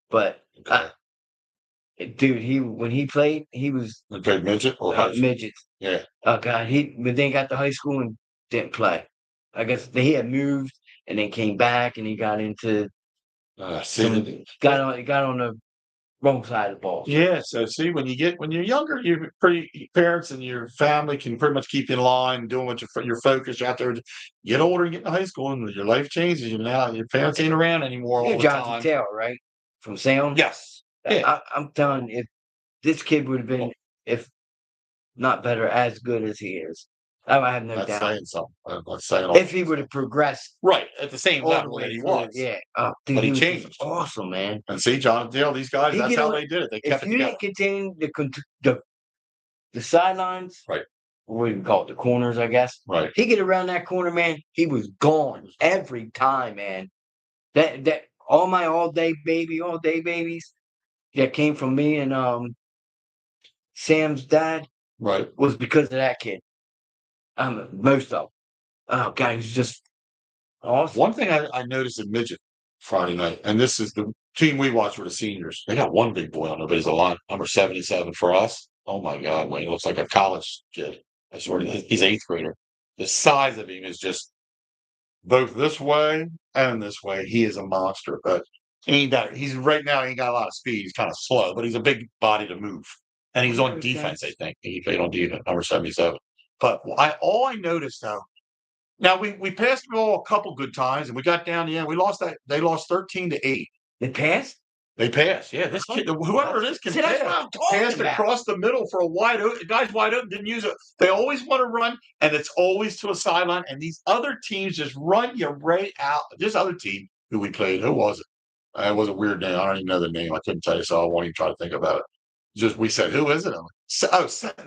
But dude, when he played, he was
The big midget or high school?
midgets.
Yeah.
Oh God, but then got to high school and didn't play. I guess he had moved and then came back and he got into got on the wrong side of the ball.
Yeah, so see, when you're younger, your parents and your family can pretty much keep you in line, doing what your focus. You have to get older and get to high school, and your life changes. Now your parents ain't around anymore all
You're
the
Jonathan
time.
Taylor, right? From Salem.
Yes. Yeah.
I'm telling you, if this kid would have been, if not better, as good as he is, I have no
That's
doubt.
saying something. That's saying
If he would have progressed
right at the same
all the
level
way
that he
through
was,
it, yeah. Dude,
but he
was
changed.
awesome, man.
And see, John Dale, these guys, that's how they did it. They kept
If
it
you
together.
didn't contain the sidelines,
Right.
What do you call it? The corners, I guess.
Right.
He get around that corner, man. He was gone every time, man. That all my all day babies that came from me and Sam's dad,
Right.
was because of that kid. Most of them. Oh God, he was just awesome.
One thing I noticed in midget Friday night, and this is the team we watched were the seniors. They got one big boy on there, but he's a lot, number 77 for us. Oh my God, Wayne looks like a college kid. I swear to he's eighth grader. The size of him is just both this way and this way. He is a monster, but he's right now, he ain't got a lot of speed. He's kind of slow, but he's a big body to move. And he's on defense, I think. He played on defense, number 77. But all I noticed though, now we passed the ball a couple good times and we got down the end. We lost that they lost 13-8.
They passed?
They passed. Yeah, this kid, whoever it is can
See, that's what
pass.
I'm talking
Passed
about.
across the middle for a wide open. The guy's wide open, didn't use it. They always want to run, and it's always to a sideline. And these other teams just run you right out. This other team who we played, who was it? It was a weird name. I don't even know the name. I couldn't tell you, so I won't even try to think about it. Just we said, who is it?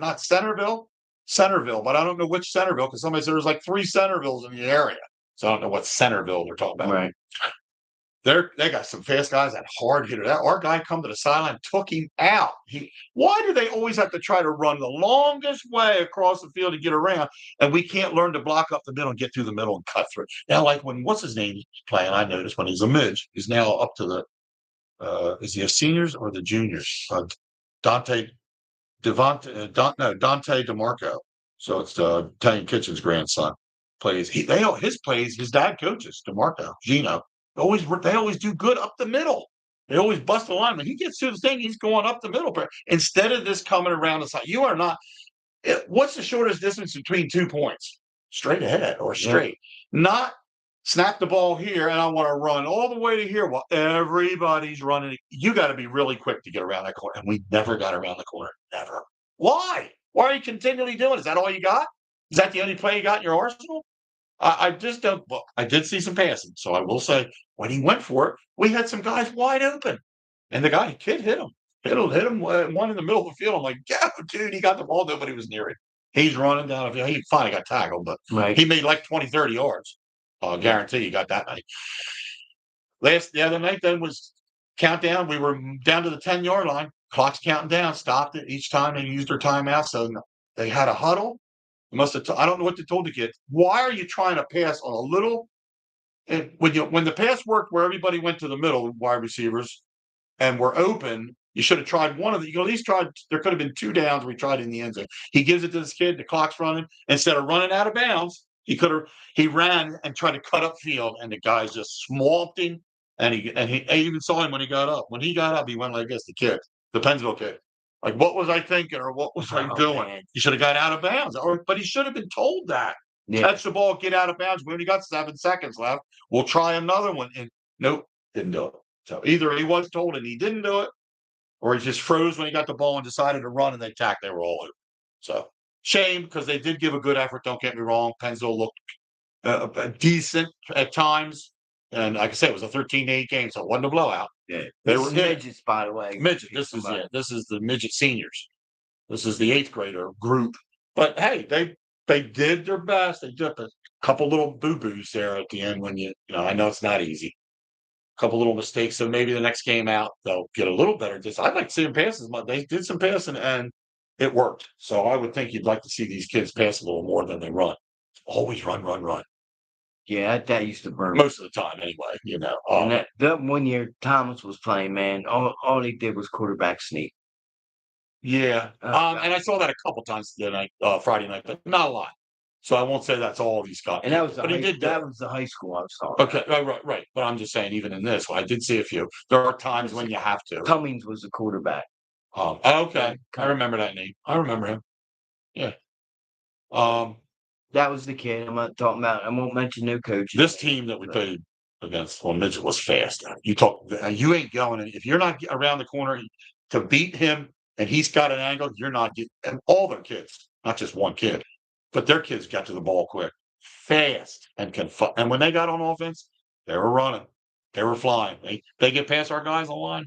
Not Centerville, Centerville, but I don't know which Centerville because somebody said there's like 3 Centervilles in the area, so I don't know what Centerville they're talking about.
Right.
They got some fast guys, that hard hitter. That our guy come to the sideline, took him out. Why do they always have to try to run the longest way across the field to get around? And we can't learn to block up the middle and get through the middle and cut through. Now, like when what's his name playing, I noticed when he's a midge, he's now up to the is he a seniors or the juniors? Dante Dante DeMarco. So it's Italian Kitchen's grandson plays. His plays. His dad coaches DeMarco Gino. They always do good up the middle. They always bust the line. When he gets to the thing, he's going up the middle. Instead of this coming around the side, you are not. What's the shortest distance between 2 points? Straight ahead or straight. Not snap the ball here and I want to run all the way to here while everybody's running. You got to be really quick to get around that corner. And we never got around the corner. Never. Why? Why are you continually doing it? Is that all you got? Is that the only play you got in your arsenal? I just don't. Well, I did see some passing. So I will say when he went for it, we had some guys wide open. And the kid hit him. Hit him one in the middle of the field. I'm like, yeah, dude, he got the ball. Nobody was near it. He's running down the field. He finally got tackled, but he made like 20, 30 yards. I'll guarantee you got that night. The other night then was countdown. We were down to the 10-yard line. Clock's counting down. Stopped it each time they used their timeout. So they had a huddle. I don't know what they told the kid. Why are you trying to pass on a little? And when the pass worked, where everybody went to the middle, wide receivers, and were open, you should have tried one of the. You at least tried. There could have been 2 downs. We tried in the end zone. He gives it to this kid. The clock's running. Instead of running out of bounds, he ran and tried to cut up field, and the guys just swamped him. And I even saw him when he got up. When he got up, he went like this. The kid, the Pennsville kid. Like, what was I thinking, or what was I doing? Man. He should have got out of bounds, but he should have been told that. Yeah. Catch the ball, get out of bounds. We only got 7 seconds left. We'll try another one. And nope, didn't do it. So either he was told and he didn't do it, or he just froze when he got the ball and decided to run and they attacked. They were all over. So shame because they did give a good effort. Don't get me wrong. Pennsville looked decent at times. And like I said, it was a 13-8 game, so it wasn't a blowout.
Yeah, they were midgets, by the way.
Midget. This is the midget seniors. This is the 8th grader group. But hey, they did their best. They did a couple little boo-boos there at the end when I know it's not easy. A couple little mistakes. So maybe the next game out, they'll get a little better. I'd like to see them pass as much. They did some passing and it worked. So I would think you'd like to see these kids pass a little more than they run. Always run, run, run.
Yeah, that used to burn
most of the time anyway.
And that 1 year Thomas was playing, man, all he did was quarterback sneak.
Yeah. And I saw that a couple times Friday night, but not a lot. So I won't say that's all he's got.
And that was the high school I was talking about.
Okay, right. But I'm just saying, even in this, I did see a few. There are times when you have to.
Cummings was the quarterback.
Okay. I remember that name. I remember him. Yeah.
That was the kid I'm not talking about. I won't mention no coach.
This team that we played against midget was fast. You ain't going. If you're not around the corner to beat him and he's got an angle, you're not getting. And all their kids, not just one kid, but their kids got to the ball quick, fast, and and when they got on offense, they were running. They were flying. They get past our guys on the line.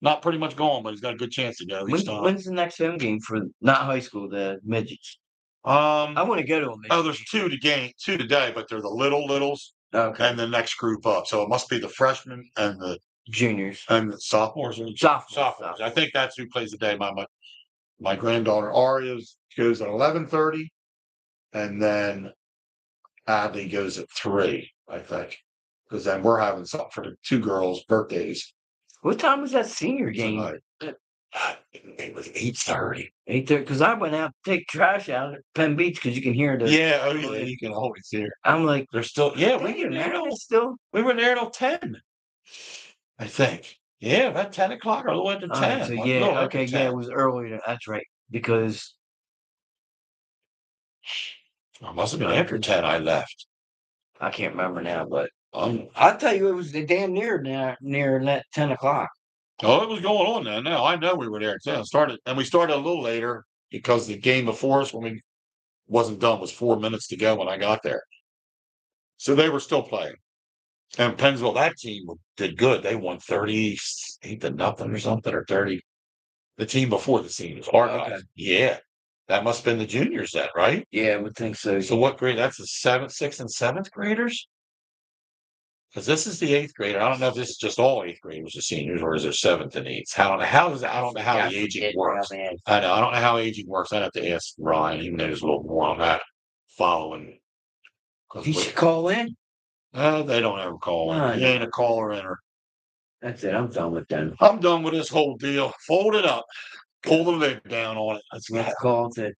Not pretty much going, but he's got a good chance to go each time.
When's the next home game for not high school, the midgets? I want to go to them.
There's 2 today, but they're the littles. Okay. And the next group up. So it must be the freshmen and the
juniors
and the sophomores. Sophomores. I think that's who plays today. My granddaughter Aria goes at 11:30, and then Adley goes at 3, I think, because then we're having something for the 2 girls' birthdays
What time was that senior game?
tonight. It was 8:30.
8:30. Because I went out to take trash out at Penn Beach because you can hear the.
Yeah, oh yeah, you can always hear.
I'm like,
They're still, yeah,
we were there still.
we were there till 10, I think. Yeah, about 10 o'clock or a little after
All right,
10.
so
a
yeah,
little after
okay, yeah,
10.
it was earlier. That's right. Because
It must have been after 10 I left.
I can't remember now, but I'll tell you, it was damn near that 10 o'clock.
Oh, it was going on then. Now I know we were there. So we started a little later because the game before us when we wasn't done was 4 minutes to go when I got there. So they were still playing. And Pennsville, that team did good. They won 38-0 or something, or 30. The team before the seniors, our guys.
Okay.
Yeah. That must have been the juniors then, right?
Yeah, I would think so.
So what grade? That's the 6th and 7th graders? Because this is the 8th grader. I don't know if this is just all 8th graders, the seniors, or is there 7th and 8th? I don't know how the aging works. I know. I don't know how aging works. I'd have to ask Ryan. He knows a little more on that following.
He should call in.
They don't ever call in. He ain't a caller in her.
That's it. I'm done with them.
I'm done with this whole deal. Fold it up. Pull the lid down on it.
Let's call to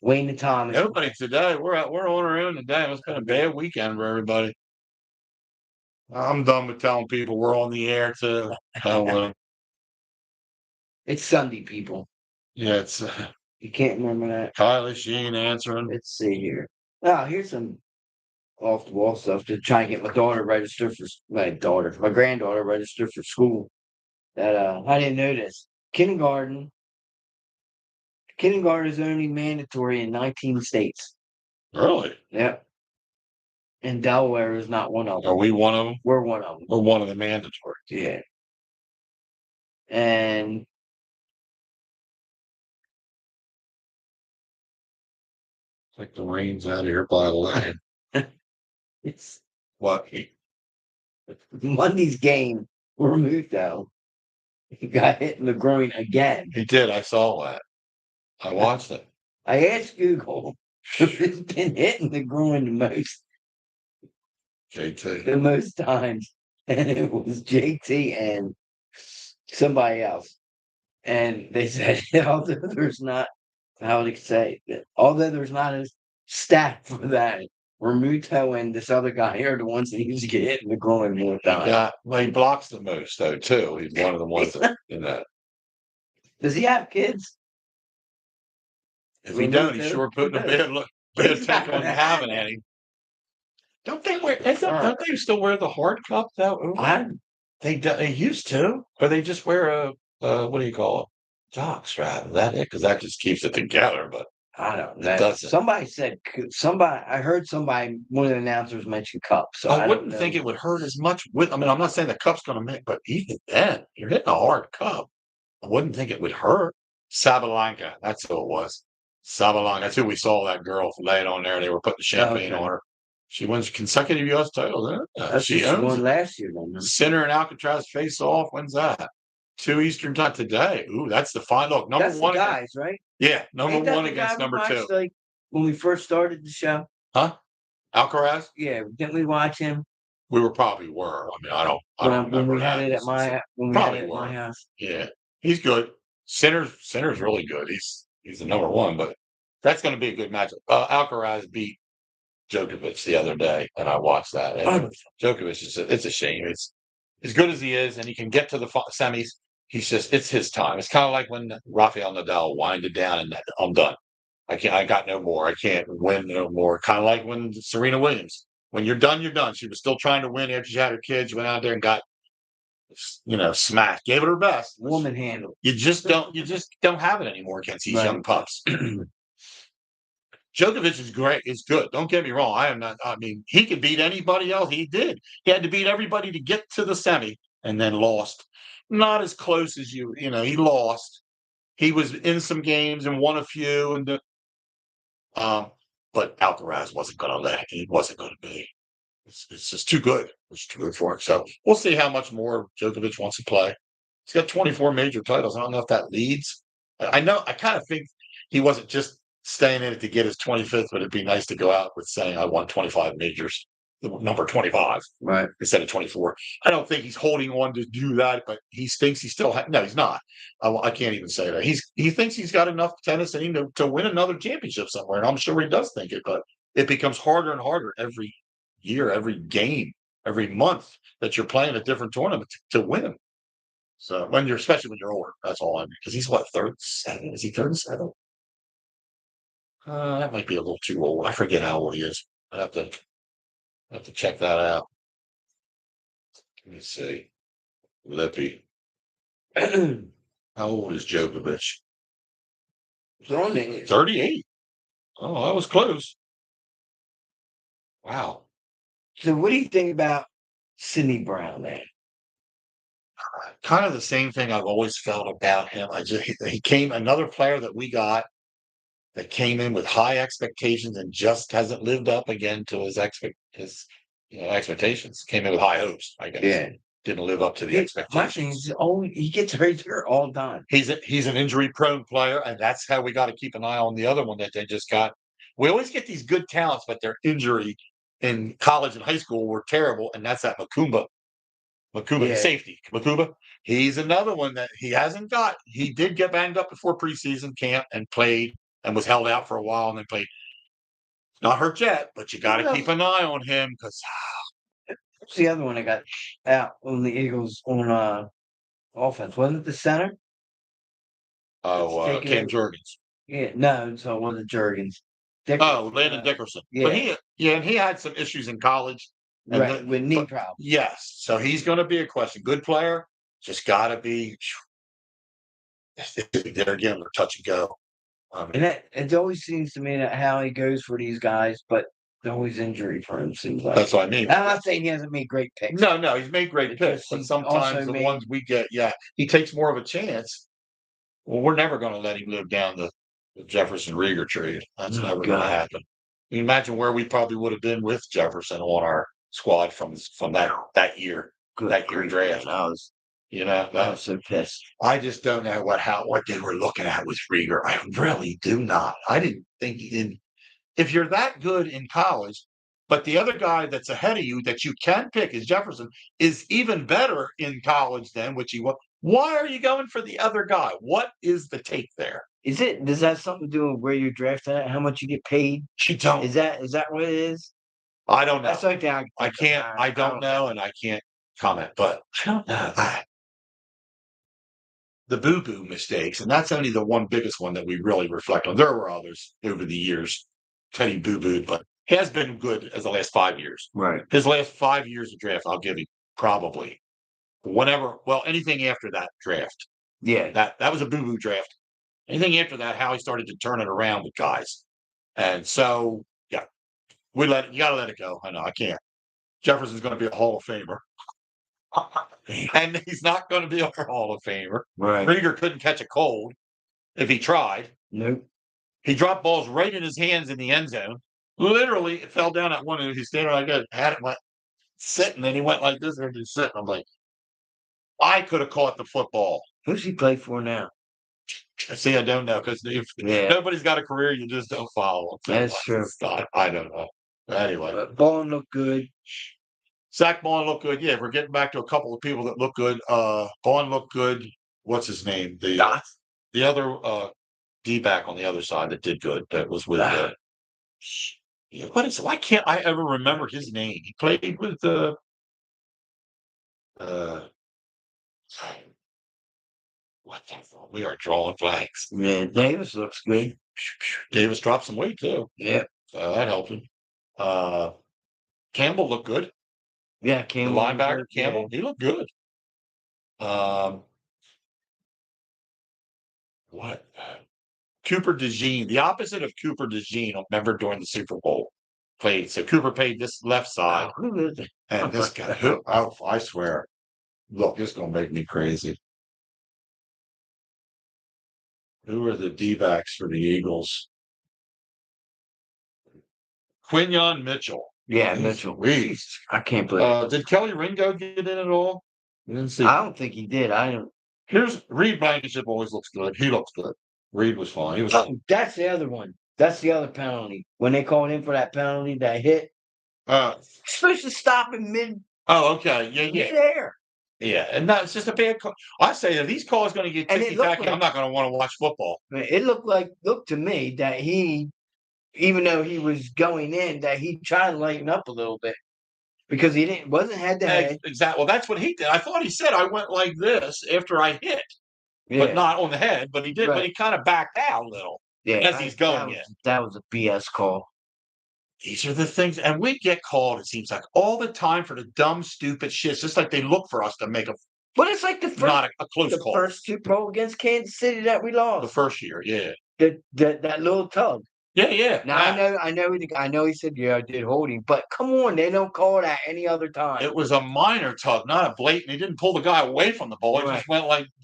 Wayne and Thomas.
Nobody today. We're on our own today. It's been a bad weekend for everybody. I'm done with telling people we're on the air too.
It's Sunday, people.
Yeah, it's
You can't remember that.
Kylie, she ain't answering.
Let's see here. Oh, here's some off the wall stuff to try and get my granddaughter registered for school. That I didn't know this. Kindergarten is only mandatory in 19 states.
Really?
Yep. And Delaware is not one of them.
Are we one of them?
We're one of them.
We're one of the mandatory.
Yeah. And
it's like the rain's out of here by the way.
it's
What?
Monday's game removed though. He got hit in the groin again.
He did. I saw that. I watched it.
I asked Google who's been hit in the groin the most.
JT.
The most times. And it was JT and somebody else. And they said, although there's not a stat for that, Ramuto and this other guy are the ones that used to get hit in the groin more times.
Well, he blocks the most though too. He's one of the ones that
Does he have kids?
If he don't, he's sure putting a bad take on having any. Don't they still wear the hard cup though? They used to, or they just wear a what do you call it? Jock strap. Is that it? Because that just keeps it together. But
I don't know. Somebody said I heard one of the announcers mention cups. So
I wouldn't think it would hurt as much. I'm not saying the cup's going to make, but even then, you're hitting a hard cup. I wouldn't think it would hurt. Sabalenka, that's who it was. Sabalenka, that's who we saw. That girl laying on there. They were putting the champagne on her. She wins consecutive U.S. titles.
She won last year.
Sinner and Alcatraz face off. When's that? 2 Eastern time today. Ooh, that's the final. Number
that's
one.
The guys, right?
Yeah, number one against number 2.
Like when we first started the show.
Huh? Alcaraz?
Yeah, didn't we watch him?
We probably were. I mean, I don't remember.
When we had it at my house.
Yeah, he's good. Sinner's really good. He's the number one, but that's going to be a good matchup. Alcaraz beat Djokovic the other day, and I watched that. And Djokovic it's a shame. It's as good as he is, and he can get to the semis. It's his time. It's kind of like when Rafael Nadal winded down and I'm done. I got no more. I can't win no more. Kind of like when Serena Williams, when you're done, you're done. She was still trying to win after she had her kids. She went out there and got, smacked. Gave it her best.
Woman handle.
You just don't have it anymore against these young pups. Djokovic is great. Is good. Don't get me wrong. I mean, he could beat anybody else. He did. He had to beat everybody to get to the semi and then lost. Not as close as he lost. He was in some games and won a few, but Alcaraz wasn't going to let it. He wasn't going to be. It's just too good. It's too good for him. So we'll see how much more Djokovic wants to play. He's got 24 major titles. I don't know if that leads. I kind of think he wasn't just staying in it to get his 25th, but it'd be nice to go out with saying, I won 25 majors, the number 25
Right.
instead of 24. I don't think he's holding on to do that, but he thinks he still no, he's not. I can't even say that. He thinks he's got enough tennis in him to win another championship somewhere, and I'm sure he does think it, but it becomes harder and harder every year, every game, every month that you're playing a different tournament to win. So especially when you're older, that's all I mean. Because he's what, 37? Is he 37? That might be a little too old. I forget how old he is. I have to check that out. Let me see. Lippy. How old is Djokovic? 38. Oh, that was close. Wow.
So what do you think about Sidney Brown, man?
Kind of the same thing I've always felt about him. He came another player that we got that came in with high expectations and just hasn't lived up again to his expectations. Came in with high hopes, I guess.
Yeah.
Didn't live up to the
My
expectations.
thing is, he gets hurt all the time.
He's an injury prone player, and that's how we got to keep an eye on the other one that they just got. We always get these good talents, but their injury in college and high school were terrible, and that's that Makumba. The safety. Makuba. He's another one that he hasn't got. He did get banged up before preseason camp and played and was held out for a while and then played. Not hurt yet, but you got to keep an eye on him because
what's the other one that got out on the Eagles on offense? Wasn't it the center?
Cam Jurgens.
Yeah, no, so it wasn't Jurgens.
Landon Dickerson.
Yeah.
But he had some issues in college.
Right, with knee problems.
Yes. So he's going to be a question. Good player, just got to be there again. They're touch and go.
And it always seems to me that how he goes for these guys, but always injury prone. Seems like
that's what I mean.
I'm not saying he hasn't made great picks.
No, he's made great picks, but sometimes the ones we get, he takes more of a chance. Well, we're never going to let him live down the Jefferson Rieger trade. That's never going to happen. You can imagine where we probably would have been with Jefferson on our squad from that year, draft.
I was so pissed.
I just don't know what they were looking at with Rieger. I really do not. I didn't think if you're that good in college, but the other guy that's ahead of you that you can pick is Jefferson is even better in college than which he was. Why are you going for the other guy? What is the take there?
Does that have something to do with where you're drafting at? How much you get paid?
You don't.
Is that what it is?
I don't know.
That's something
I can't. I don't know, and I can't comment. But I don't know. The boo-boo mistakes, and that's only the one biggest one that we really reflect on. There were others over the years. Teddy boo-booed, but he has been good as the last 5 years.
Right.
His last 5 years of draft, I'll give him probably. Anything after that draft.
Yeah.
That was a boo-boo draft. Anything after that, how he started to turn it around with guys. And so, you got to let it go. I know, I can't. Jefferson's going to be a Hall of Famer. And he's not going to be a Hall of Famer.
Right.
Rieger couldn't catch a cold if he tried.
Nope.
He dropped balls right in his hands in the end zone. Literally, it fell down at one end. He's standing like that, had it sitting, and he went like this and just sitting. I'm like, I could have caught the football.
Who's he play for now?
See, I don't know because if nobody's got a career, you just don't follow them.
That's true.
I don't know. Anyway,
Ballin looked good.
Zach Bond looked good. Yeah, we're getting back to a couple of people that look good. Bond looked good. What's his name? The other D-back on the other side that did good. That was with why can't I ever remember his name? He played with what the fuck? We are drawing blanks.
Yeah, Davis looks good.
Davis dropped some weight too.
Yeah.
That helped him. Campbell looked good.
Yeah, Campbell.
The linebacker, Campbell, he looked good. What? Cooper DeJean, the opposite of Cooper DeJean, remember during the Super Bowl played. So Cooper played this left side.
Who is it?
And this guy, I swear, look, it's going to make me crazy. Who are the D-backs for the Eagles? Quinyon Mitchell.
Yeah, Mitchell. I can't believe it.
Did Kelly Ringo get in at all?
I don't think he did.
Here's Reed Blankenship always looks good. He looks good. Reed was fine. He was.
Oh, that's the other one. That's the other penalty. When they called in for that penalty, that hit,
Uh,
you're supposed to stop in
okay. Yeah.
midair.
Yeah. And that's just a bad call. I say that these calls going to get
And it looked
ticky-tacky. I'm
like
not going to want to watch football.
it looked to me that he, even though he was going in, that he tried to lighten up a little bit because he wasn't head to head.
Exactly. Well, that's what he did. I thought he said I went like this after I hit, but
Yeah,
not on the head. But he did. But
right.
he kind of backed out a little
Yeah,
as he's going in.
that was a BS call.
These are the things, and we get called, it seems like, all the time for the dumb, stupid shit. It's just like they look for us to make
But it's like
not a close call.
first Super Bowl against Kansas City that we lost.
The first year, yeah.
That little tug.
Yeah.
Now I know he said, yeah, I did hold him, but come on, they don't call that any other time.
It was a minor tug, not a blatant. He didn't pull the guy away from the ball. He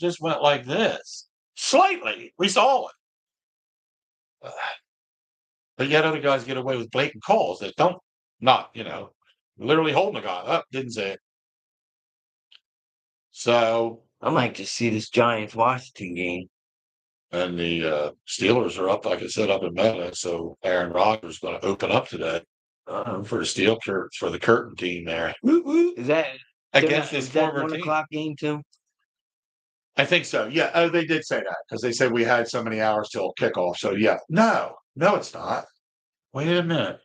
just went like this. Slightly. We saw it. But yet other guys get away with blatant calls that don't not, literally holding the guy up, didn't say it. So
I might just see this Giants Washington game.
and the Steelers are up, like I said, up in Meta. So Aaron Rodgers is going to open up today for the Curtain team there.
Is that
Against his former
1
team.
o'clock game too?
I think so. Yeah. Oh, they did say that because they said we had so many hours till kickoff. So yeah. No, it's not. Wait a minute.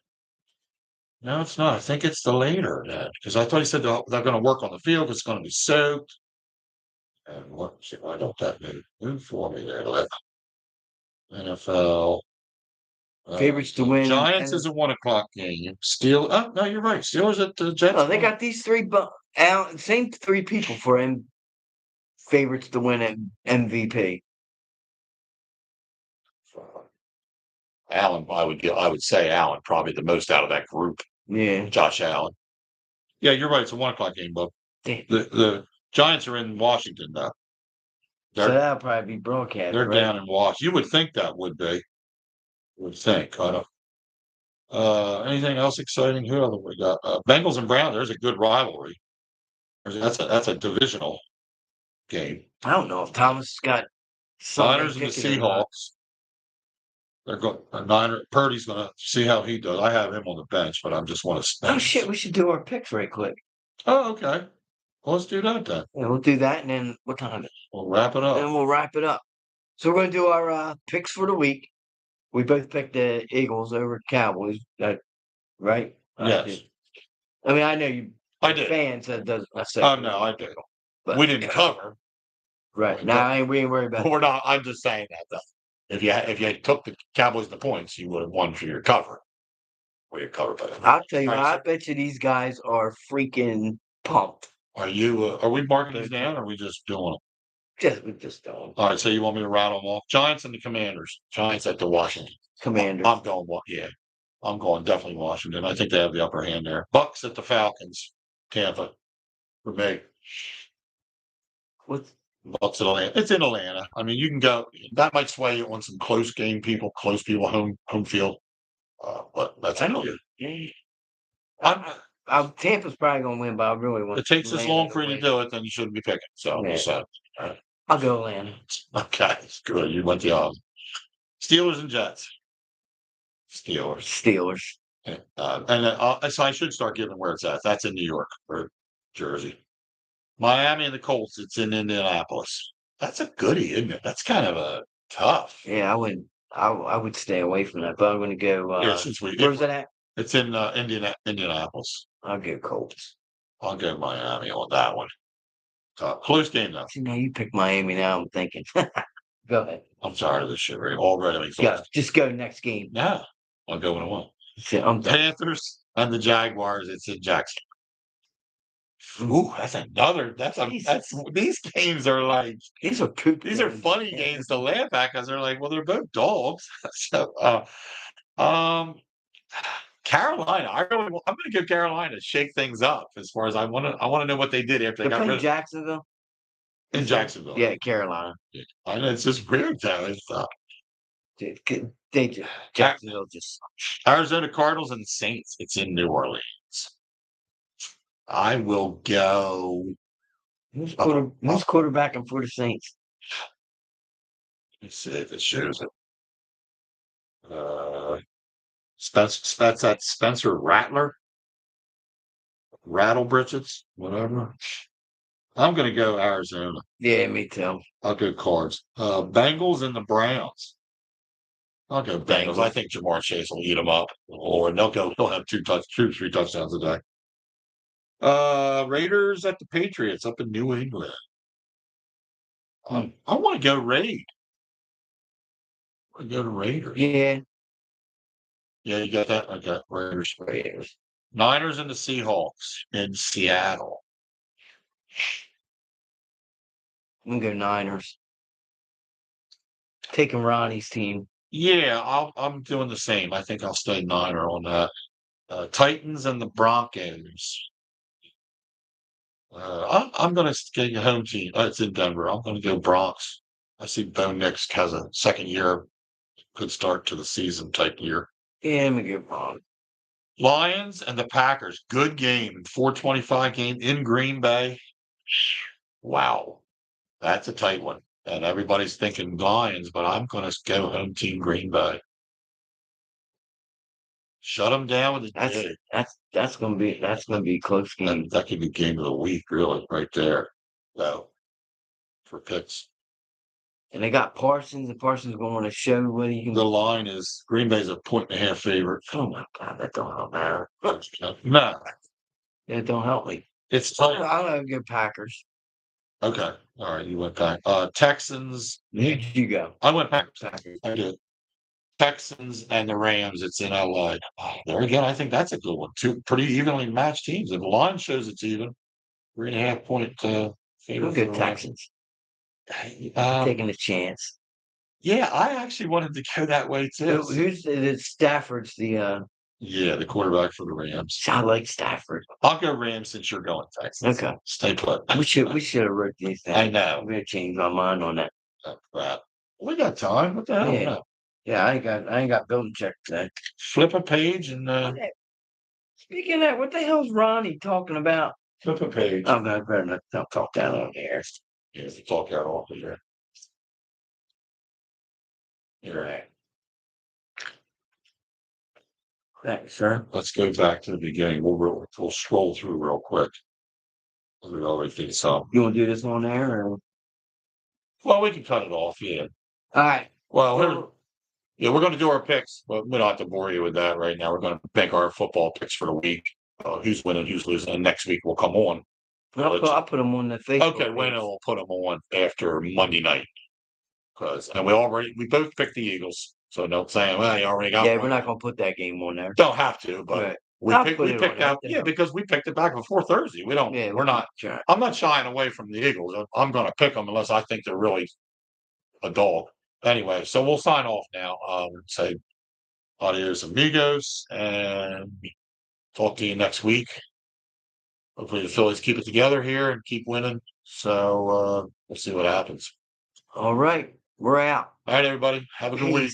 No, it's not. I think it's the later then because I thought he said they're going to work on the field. It's going to be soaked. And why don't that move for me there? NFL.
Favorites to win.
Giants is a 1 o'clock game. Oh, no, you're right. Steelers at the Jets.
No, they got these same three people for favorites to win an MVP.
Allen, I would say Allen probably the most out of that group.
Yeah.
Josh Allen. Yeah, you're right. It's a 1 o'clock game, Bob. The Giants are in Washington though.
So that'll probably be broadcast.
They're
right?
down in Washington. You would think that would be. Would think. I don't. Anything else exciting? Who other we got? Bengals and Browns. There's a good rivalry. That's a divisional game.
I don't know if Thomas got
Niners and the Seahawks. They're going. Purdy's going to see how he does. I have him on the bench, but I just want to.
Oh shit! We should do our picks right quick.
Oh, okay. Well, let's do that then.
Yeah, we'll do that, and then what time?
We'll wrap it up.
Then we'll wrap it up. So we're going to do our picks for the week. We both picked the Eagles over Cowboys. Right?
Yes.
I mean, I know you.
I did.
Fans that doesn't.
Oh no, I did. But we didn't cover.
Right now, we ain't worried about.
We're not. I'm just saying that though. If you took the Cowboys the points, you would have won for your cover. Or your cover, but
I'll tell you, I bet you these guys are freaking pumped.
Are you? Are we marking these down? Or are we just doing them?
We just don't.
All right. So you want me to rattle them off? Giants and the Commanders. Giants at the Washington.
Commanders.
I'm going. Yeah. I'm going definitely Washington. I think they have the upper hand there. Bucks at the Falcons. Tampa. For me.
What's
Bucks at Atlanta. It's in Atlanta. I mean, you can go. That might sway you on some close people home field. But that's good.
Tampa's probably gonna win, but I really want.
It takes this long for you to do it, then you shouldn't be picking. So,
I'll go Atlanta.
Okay, good. You went the odds. Steelers and Jets. Steelers. So I should start giving where it's at. That's in New York or Jersey. Miami and the Colts. It's in Indianapolis. That's a goodie, isn't it? That's kind of a tough.
Yeah, I would stay away from that, but I'm going to go. Where's that at?
It's in Indianapolis.
I'll go Colts.
I'll go Miami on that one. Close game though.
See, now you pick Miami. Now I'm thinking. Go ahead.
I'm tired of this shit. Right? Already.
Just go next game.
Yeah, I'll go when I want.
I'm done.
Panthers and the Jaguars. It's in Jackson. Ooh, these games are like
these are
funny games to laugh at because they're like, well, they're both dogs. So, Carolina. I'm going to give Carolina to shake things up as far as I want to know what they did after they got rid of
Jacksonville.
In Jacksonville,
yeah, Carolina.
Yeah. I know it's just weird though.
Jacksonville just
Arizona Cardinals and Saints. It's in New Orleans. I will go.
Who's quarterbacking for the Saints?
Let's see if it shows it. Spencer Rattler, Rattle Britches, whatever. I'm going to go Arizona.
Yeah, me too.
I'll go Cards. Bengals and the Browns. I'll go Bengals. I think Jamar Chase will eat them up, or they'll have 3 touchdowns a day. Raiders at the Patriots up in New England. I want to go Raid. I go to Raiders.
Yeah.
Yeah, you got that? Okay, Raiders. Niners and the Seahawks in Seattle.
I'm gonna go Niners. Taking Ronnie's team.
Yeah, I'm doing the same. I think I'll stay Niner on that. Titans and the Broncos. I'm going to get a home team. It's in Denver. I'm going to go Bronx. I see Bo Nix has a second year, good start to the season type year.
Yeah, I'm gonna go Bronx.
Lions and the Packers. Good game. 425 game in Green Bay. Wow. That's a tight one. And everybody's thinking Lions, but I'm going to go home team Green Bay. Shut them down with the
that's gonna be a close game.
That could be game of the week, really, right there. So for picks.
And they got Parsons. And Parsons going to show what he can.
The line is Green Bay's a 1.5 favorite.
Oh my God, that don't help matter.
No,
That don't help me.
it's
I'm
tight.
gonna go Packers.
Okay, all right, you went back. Texans.
Who'd you go?
I went back. I did. Texans and the Rams. It's in LA. There again, I think that's a good one. Two pretty evenly matched teams. If the line shows it's even, 3.5 point
I'm
favorite.
good Texans. Taking a chance.
Yeah, I actually wanted to go that way too.
Who's Stafford's the
the quarterback for the Rams.
I like Stafford.
I'll go Rams since you're going Texans.
Okay.
Stay put.
We should have wrote these down.
I know.
I'm gonna change my mind on that.
Oh, crap. We got time. What the hell?
Yeah.
No.
Yeah, I ain't got building check today.
Flip a page and
Speaking of that, what the hell's Ronnie talking about?
flip a page.
Oh no, I better not talk down on there.
Yeah, if you talk out off of here. You're right.
Thanks, sir.
Let's go back to the beginning. We'll scroll through real quick. We already think so.
You want to do this on there? Or?
Well, we can cut it off. Yeah.
All right.
Well, we're going to do our picks, but we don't have to bore you with that right now. We're going to pick our football picks for the week. Who's winning, who's losing, and next week we'll come on.
I'll put them on the Facebook.
Okay, Wayno will put them on after Monday night. And we both picked the Eagles. So don't say, well, you already got
one.
We're
not going to put that game on there.
Don't have to, but
right.
we picked out. Yeah, because we picked it back before Thursday. We don't. Yeah, we're not. Sure. I'm not shying away from the Eagles. I'm going to pick them unless I think they're really a dog. Anyway, so we'll sign off now. Say adios, amigos, and talk to you next week. Hopefully the Phillies keep it together here and keep winning. So we'll see what happens.
All right. We're out.
All right, everybody. Have a good week.